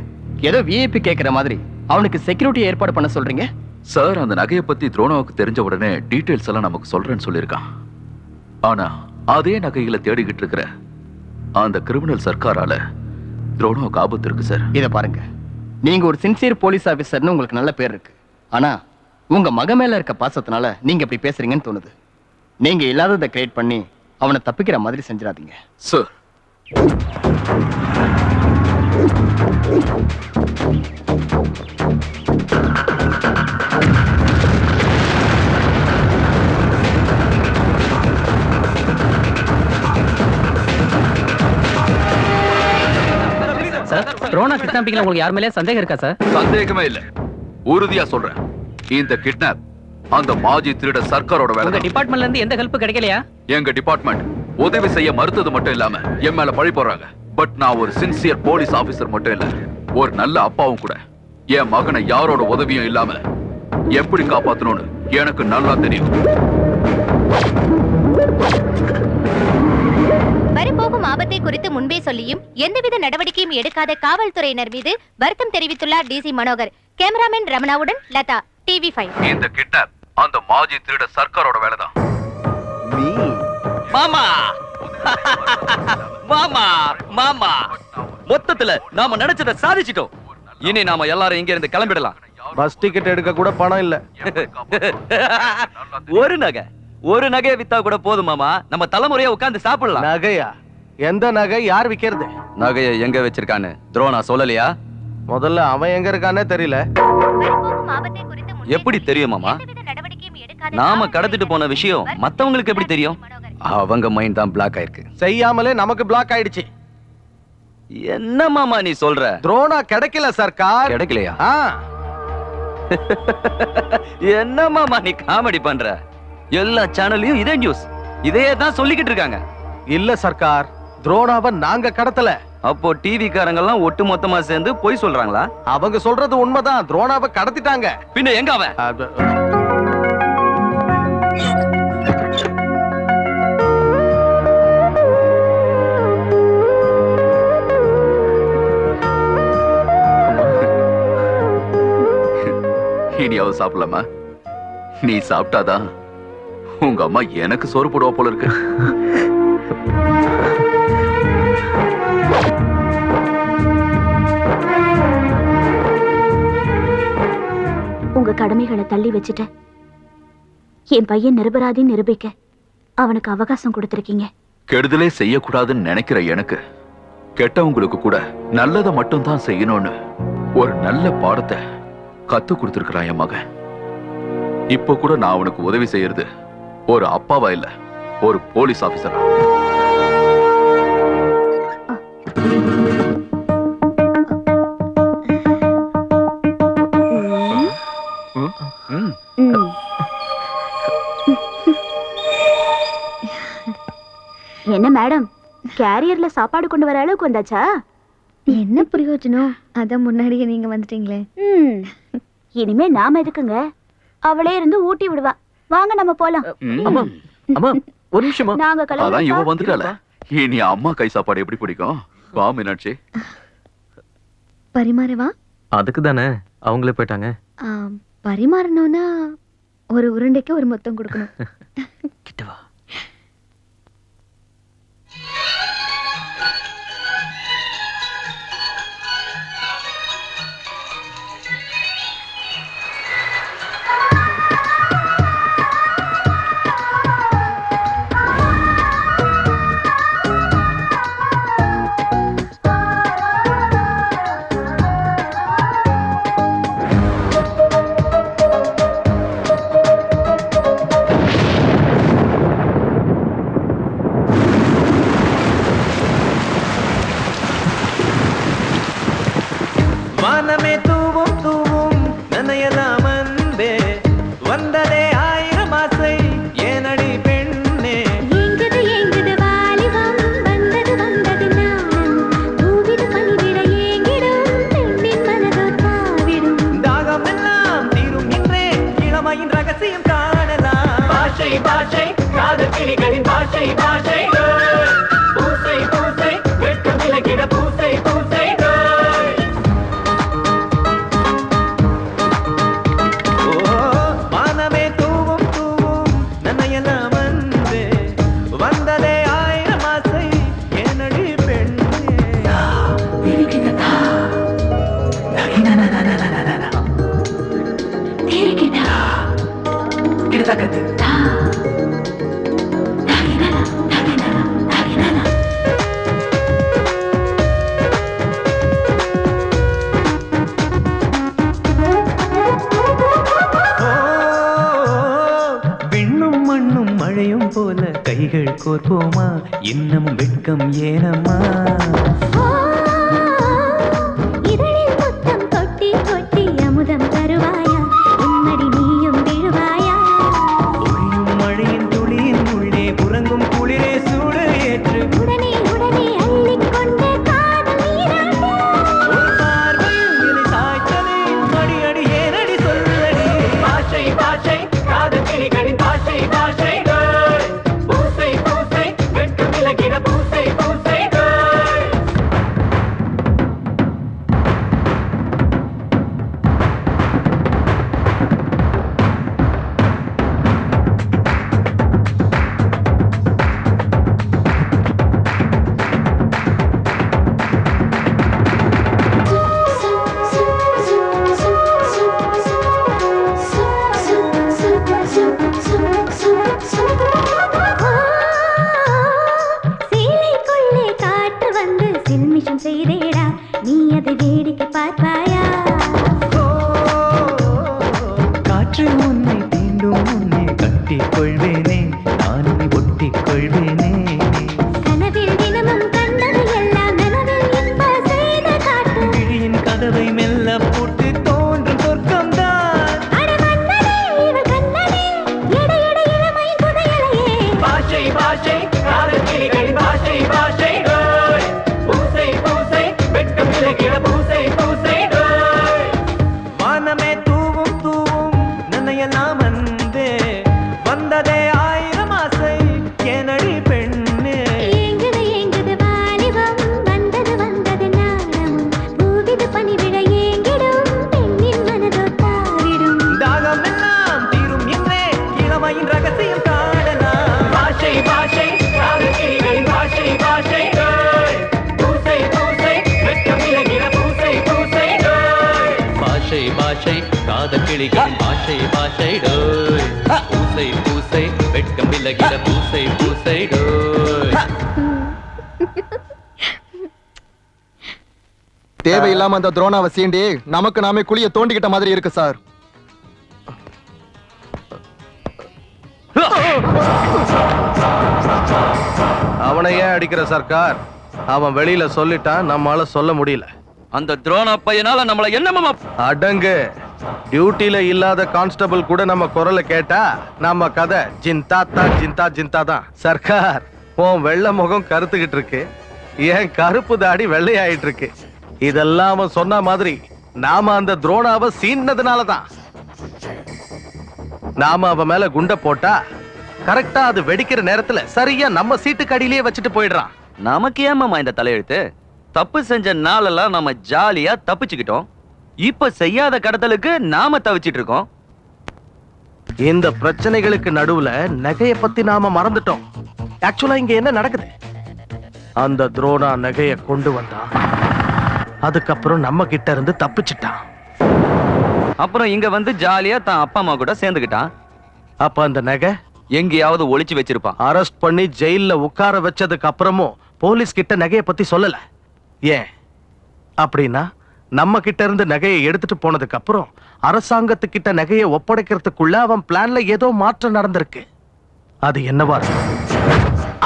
ஏதோ விஐபி கேட்கிற மாதிரி அவனுக்கு செக்யூரிட்டி ஏற்பாடு பண்ண சொல்றீங்க. சார், அந்த நகையை பத்தி துரோணாவுக்கு தெரிஞ்ச உடனே டீடைல்ஸ் எல்லாம் நமக்கு சொல்றேன்னு சொல்லியிருக்கான். ஆனா அதே நகைகளை தேடிக்கிட்டு இருக்கிற அந்த கிரிமினல் சர்க்காரால துரோணாவுக்கு ஆபத்து இருக்கு சார். இத பாருங்க, நீங்க ஒரு சின்சியர் போலீஸ் ஆபீசர்னு உங்களுக்கு நல்ல பேர் இருக்கு. ஆனா உங்க மக மேல இருக்க பாசத்தினால நீங்க இப்படி பேசுறீங்கன்னு தோணுது. நீங்க இல்லாததை கிரியேட் பண்ணி அவனை தப்பிக்கிற மாதிரி செஞ்சிடாதீங்க சார். சார், ட்ரோனா கிட்னாப்பிங்ல உங்களுக்கு யார் மேலே சந்தேகம் இருக்கா சார்? சந்தேகமே இல்ல, உறுதியா சொல்றேன். இந்த கிட்னாப் அந்த மாஜி திருட சர்க்காரோட வேலை. உங்க டிபார்ட்மெண்ட்ல இருந்து எந்த ஹெல்ப் கிடைக்கலையா? எங்க டிபார்ட்மெண்ட் உதவி செய்ய மறுத்தது மட்டும் இல்லாம என் மேல பழி போடுறாங்க. பட் நான் ஒரு சின்சியர் போலீஸ் ஆபீசர் மட்டும் இல்ல, ஒரு நல்ல அப்பாவும் கூட. என் மகனை யாரோட உதவியும் இல்லாம எப்படி காப்பாத்தணும்னு எனக்கு நல்லா தெரியும். வரப்போகும் ஆபத்தை குறித்து முன்பே சொல்லியும் எந்தவித நடவடிக்கையும் எடுக்காத காவல்துறையினர் மீது வருத்தம் தெரிவித்துள்ளார் டிசி மனோகர். கேமராமேன் ரமணாவுடன் லதா, TV5. இந்த கிட்னாப் அந்த மாஜி திருட சர்க்காரோட வேலைதான். மாமா மாமா மாமா, மொத்தத்துல நாம நினைச்சதை சாதிச்சிட்டோம். இனி நாம எல்லாரும் இங்க இருந்து கிளம்பிடலாம். பஸ் டிக்கெட் எடுக்க கூட பணம் இல்ல. ஒரு நகையை வித்தா கூட போதும் மாமா, நம்ம தலைமுறையா உட்கார்ந்து சாப்பிடலாம். நகையா? எந்த நகை? யார் விக்கிறது? நகையை எங்க வச்சிருக்கான்னு துரோணா சொல்லலையா? முதல்ல அவன் எங்க இருக்கானே தெரியல. எப்படி தெரியும் மாமா? நாம கடத்திட்டு போன விஷயம் மத்தவங்களுக்கு எப்படி தெரியும்? அவங்க மைண்ட் தான் பிளாக் ஆயிருக்கு. செய்யாமலே நமக்கு பிளாக் ஆயிடுச்சு. என்ன மாமா நீ சொல்ற? துரோணா கிடைக்கல சர்க்கார். கிடைக்கலையா? என்ன மாமா நீ காமெடி பண்ற? எல்லா சேனல்லையும் இதே நியூஸ், இதே தான் சொல்லிக்கிட்டு இருக்காங்க. இல்ல சர்க்கார், துரோணாவை நாங்க கடத்தல. அப்போ டிவி காரங்க எல்லாம் ஒட்டு மொத்தமா சேர்ந்து போய் சொல்றாங்களா? அவங்க சொல்றது உண்மைதான், துரோணாவை கடத்திட்டாங்க. பின்ன எங்க அவன்? இனியாவது சாப்பிடலாமா? நீ சாப்பிட்டாதான் உங்க அம்மா எனக்கு சோறு போடுவா போல இருக்கு. உங்க கடமைகளை தள்ளி வச்சுட்டு என் பையன் நிரபராதின்னு நிரூபிக்க அவனுக்கு அவகாசம் கொடுத்திருக்கீங்க. கெடுதலே செய்யக்கூடாதுன்னு நினைக்கிற எனக்கு கெட்டவங்களுக்கு கூட நல்லதை மட்டும் தான் செய்யணும்னு ஒரு நல்ல பாடத்தை கத்து கொடுத்திருக்கிறான் என் மகன். இப்ப கூட நான் அவனுக்கு உதவி செய்யறது ஒரு அப்பாவா இல்ல, ஒரு போலீஸ் ஆபீசரா. என்ன மேடம், கேரியர்ல சாப்பாடு கொண்டு வர அளவுக்கு வந்தாச்சா? என்ன பிரயோஜனம்? அதான் முன்னாடியே நீங்க வந்துட்டீங்களே. இனிமே நாம எதுக்குங்க, அவளே இருந்து ஊட்டி விடுவா. வாங்க நம்ம போலாம். அம்மா அம்மா ஒரு நிமிஷமா. நாங்க அதான் இவ வந்துட்டால. இனி அம்மா கை சாப்பாடு எப்படி பிடிக்கும்? வா மீனாட்சி. பரிமாறவா? அதுக்கு தானே அவங்களே போயிட்டாங்க. பரிமாறணும்னா ஒரு உருண்டைக்கு ஒரு மொத்தம் கொடுக்கணும். கிட்ட வா. வானமே தூவும் தூவும் நனையலாம் அன்பே, வந்ததே ஆயிரம் ஆசை ஏனடி பெண்ணே. ஏங்குது ஏங்குது வாலிபம், வந்தது வந்தது நாணம், பூவிது பனிவிட ஏங்கிடும் பெண்ணின் மனதோ தாவிடும். தாகம் எல்லாம் தீரும் இன்றே இளமையின் ரகசியம் காணலாம். பாஷை பாஷை காதல் கிளிகளின் பாஷை பாஷை, பூசை பூசை வெட்கம் விலகிட பூசை பூசை. கைகள் கோர்ப்போமா, இன்னும் வெட்கம் ஏனம்மா? இதழில் முத்தம் கொட்டி கொட்டி அமுதம் தருவாயா, உன்மடி நீயும் விழுவாயா? ஒளியும் மழையின் துளியின் உள்ளே உறங்கும் குளிரே சூடு ஏற்று உடனே உடனே அள்ளிக்கொண்டு காதல் நீராட்ட. ஒரு பார்வையில் என்னை சாய்த்ததே, அடி அடி ஏனடி சொல்லடி. பாஷை பாஷை காதல் கிளிகளின் பாஷை பாஷை, பூசை பூசை வெட்கம் விலகிட பூசை பூசை. பாஷை காதல் கிளிகளின் பாஷை பாஷை டோய் பூசை பூசை வெட்கம் விலகிட பூசை பூசை டோய். தேவையில்லாம அந்த துரோணாவை சீண்டி நமக்கு நாமே குழிய தோண்டிக்கிட்ட மாதிரி இருக்கு சார். அவனை ஏன் அடிக்கிற சர்க்கார்? அவன் வெளியில சொல்லிட்டான், நம்மால சொல்ல முடியல. அந்த துரோணா பையனால நம்மள என்னமா அடங்கு. டியூட்டில இல்லாத கான்ஸ்டபிள் கூட நம்ம குரலை கேட்டா நம்ம கதை ஜிந்தாத்தா ஜிந்தா ஜிந்தா தான். சர்க்கார், உன் வெள்ளை முகம் கருத்துக்கிட்டு இருக்கு, ஏன் கருப்பு தாடி வெள்ளையாயிட்டு இருக்கு. இதெல்லாம் அவன் சொன்ன மாதிரி நாம அந்த துரோணாவை சீன்னதுனாலதான். நாம அவன் மேல குண்ட போட்டா கரெக்டா அது வெடிக்கிற நேரத்துல சரியா நம்ம சீட்டுக்கு அடியிலேயே வச்சுட்டு போயிடுறான். நமக்கு ஏமாமா இந்த தலையெழுத்து? தப்பு செஞ்ச நாளெல்லாம் நம்ம ஜாலியா தப்பிச்சுக்கிட்டோம். இப்ப செய்யாத கடத்தலுக்கு நாம தவிச்சிட்டு இருக்கோம். இந்த பிரச்சனைகளுக்கு நடுவுல நகையை பத்தி நாம மறந்துட்டோம். ஆக்சுவலா இங்க என்ன நடக்குது? அந்த துரோணா நகையை கொண்டு வந்தான், அதுக்கப்புறம் நம்ம கிட்ட இருந்து தப்பிச்சிட்டான். அப்புறம் இங்க வந்து ஜாலியா தான் அப்பா அம்மா கூட சேர்ந்துக்கிட்டான். அப்ப அந்த நகை எங்கேயாவது ஒளிச்சு வச்சிருப்பான். அரெஸ்ட் பண்ணி ஜெயில உட்கார வச்சதுக்கு அப்புறமும் போலீஸ் கிட்ட நகையை பத்தி சொல்லல. ஏன் அப்படின்னா நம்ம கிட்ட இருந்து நகையை எடுத்துட்டு போனதுக்கு அப்புறம் அரசாங்கத்துக்கிட்ட நகையை ஒப்படைக்கிறதுக்குள்ள அவன் பிளான்ல ஏதோ மாற்றம் நடந்திருக்கு. அது என்னவா இருக்கு?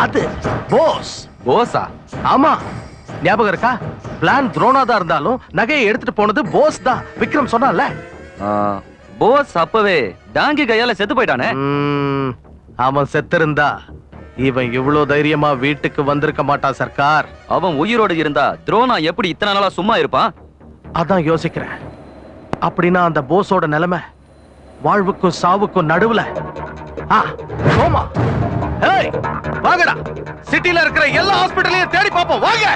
அது போஸ். போஸா? ஆமா, ஞாபகம் இருக்கா? பிளான் துரோணாதா இருந்தாலும் நகையை எடுத்துட்டு போனது போஸ் தான். விக்ரம் சொன்னான்ல. போஸ் அப்பவே டாங்கி கையால செத்து போயிட்டானே. அவன் செத்திருந்தா இவன் இவ்வளவு தைரியமா வீட்டுக்கு வந்திருக்க மாட்டான் சர்க்கார். அவன் உயிரோடு இருந்தா துரோணா எப்படி இத்தனை நாளா சும்மா இருப்பான்? அதான் யோசிக்கிறேன். அப்படின்னா அந்த போஸோட நிலைமை வாழ்வுக்கும் சாவுக்கும் நடுவுல. சோமா, ஏய் வாங்கடா, சிட்டில இருக்கிற எல்லா ஹாஸ்பிடலையும் தேடி பாப்போம், வாங்க.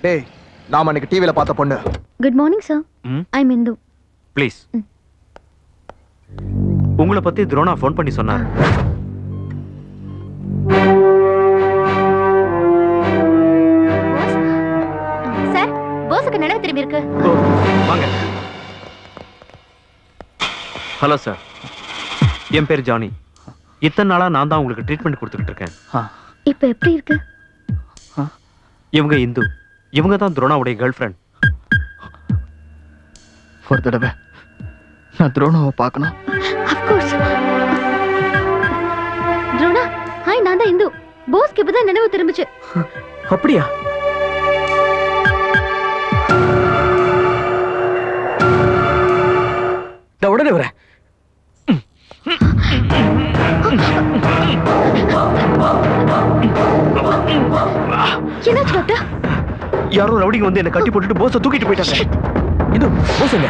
டேய், நாம அன்னைக்கு டிவில பார்த்த பொண்ணு. Good morning sir. I am Hindu. Please. உங்களை பத்தி துரோணா ஃபோன் பண்ணி சொன்னார். சார், போஸுக்கு நினைவு திரும்பி இருக்கு. வாங்க. ஹலோ சார், என் பேர் ஜானி. இத்தனை நாளா நான் தான் உங்களுக்கு ட்ரீட்மெண்ட் கொடுத்துக்கிட்டு இருக்கேன். இப்ப எப்படி இருக்கு? இவங்க இந்து, இவங்க தான் துரோணாவுடைய கேர்ள் ஃப்ரெண்ட். ஒரு தடவை நான் துரோணாவை பார்க்கணும். துரோணா, ஹாய், நான் தான் இந்து. போஸ்க்கு இப்பதான் நினைவு திரும்பிச்சு. அப்படியா? நான் உடனே வரேன். என்னாச்சு டாக்டர்? யாரோ ரவுடிங்க வந்து என்ன கட்டி போட்டுட்டு போஸை தூக்கிட்டு போயிட்டாங்க. இது போஸுங்க.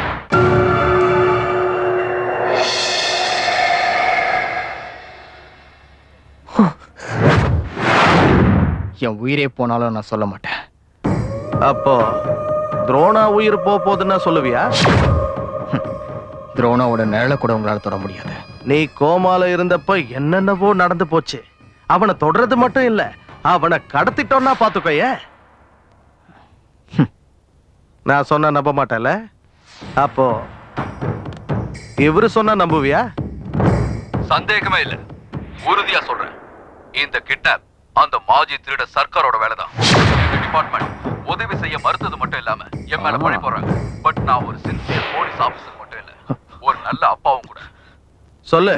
என் உயிரே போனாலும் நான் சொல்ல மாட்டேன். அப்போ துரோணா உயிர் போகுதுன்னா சொல்லுவியா? துரோணாவோட நிழலை கூட உங்களால தொட முடியாது. நீ கோமால இருந்தப்ப என்னென்னவோ நடந்து போச்சு. அவனை தொடறது மட்டும் இல்ல, அவனை கடத்திட்டோம்னா பாத்துக்கோய. நான் சொன்னா நம்ப மாட்டேன்ல? அப்போ இவரு சொன்னா நம்புவியா? சந்தேகமே இல்ல, உறுதியா சொல்றேன். இந்த கிட்னாப் அந்த மாஜி திருட சர்க்காரோட வேலைதான். எங்க டிபார்ட்மெண்ட் உதவி செய்ய மறுத்தது மட்டும் இல்லாம என் மேல பழி போடுறாங்க. பட் நான் ஒரு சின்சியர் போலீஸ் ஆபீசர் மட்டும் இல்ல, ஒரு நல்ல அப்பாவும் கூட. சொல்லு,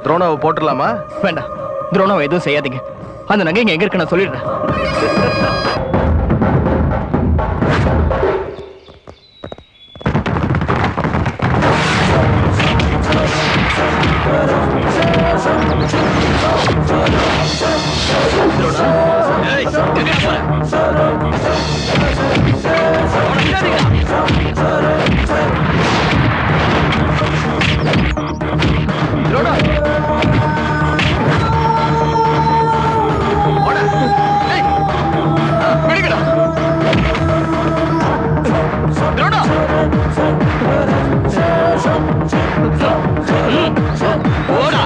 துரோணாவை போட்டுடலாமா? வேண்டாம், துரோணாவை எதுவும் செய்யாதீங்க. அந்த நகை எங்க இருக்கு நான் சொல்லிடுறேன். ஓடா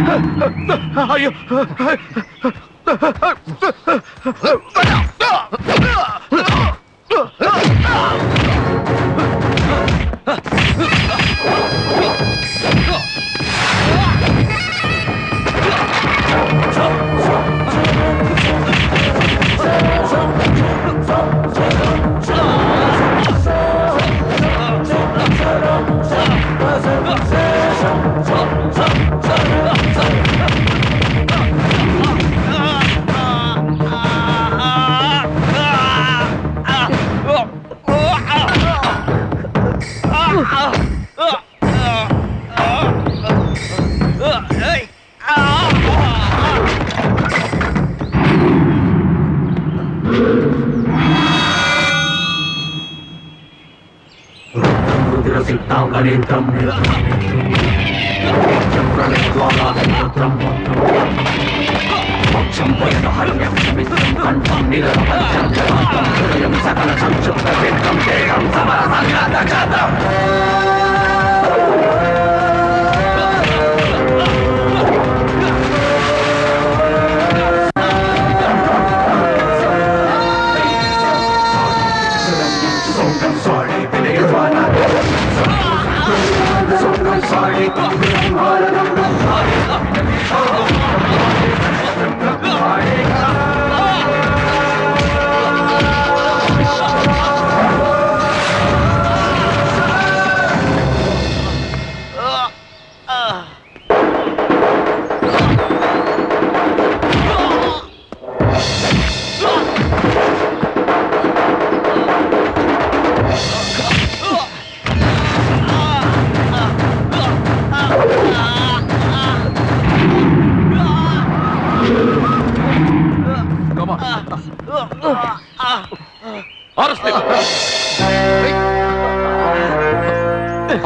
ஐயோ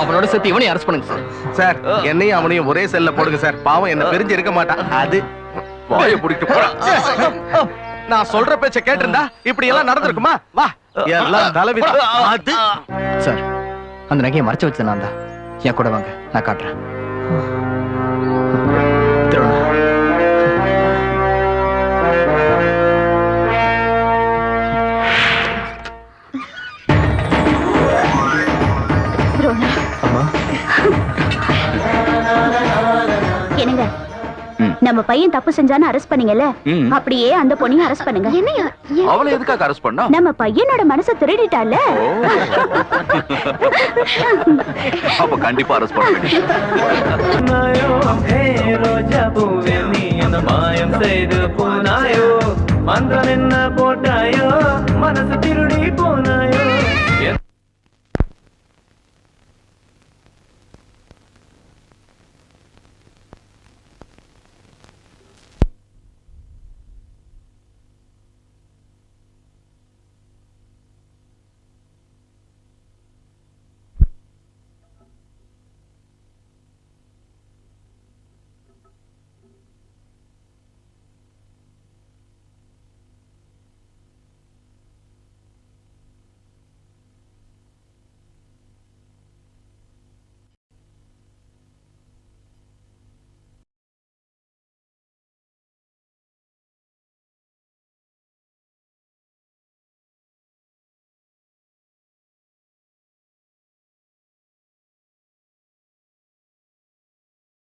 அவனோட சேர்த்து இவனையும் அரெஸ்ட் பண்ணுங்க சார். சார் என்னையும் அவனையும் ஒரே செல்ல போடுங்க சார். பாவம் என்ன பிரிஞ்சு இருக்க மாட்டான். அது வாயை பிடிக்கிட்டு போறான். நான் சொல்ற பேச்ச கேட்டிருந்தா இப்படி எல்லாம் நடந்திருக்குமா? வா எல்லாம் தலைவிதி. அது சார் அந்த நகையை மறைச்சு வச்சது நான் தான். என் கூட வாங்க, நான் காட்டுறேன். திருவண்ணா. என்னங்க நம்ம பையன் தப்பு செஞ்சான்னு அரெஸ்ட் பண்ணீங்கல்ல, அப்படியே அந்த பொண்ணையும் அரெஸ்ட் பண்ணுங்க. என்னையா அவளை எதுக்காக அரெஸ்ட் பண்ணா? நம்ம பையனோட மனசை திருடிட்டால. அப்ப கண்டிப்பா அரெஸ்ட் பண்ண மாயம் செய்து போனாயோ, மந்திரம் என்ன போட்டாயோ, மனசு திருடி போனாயோ.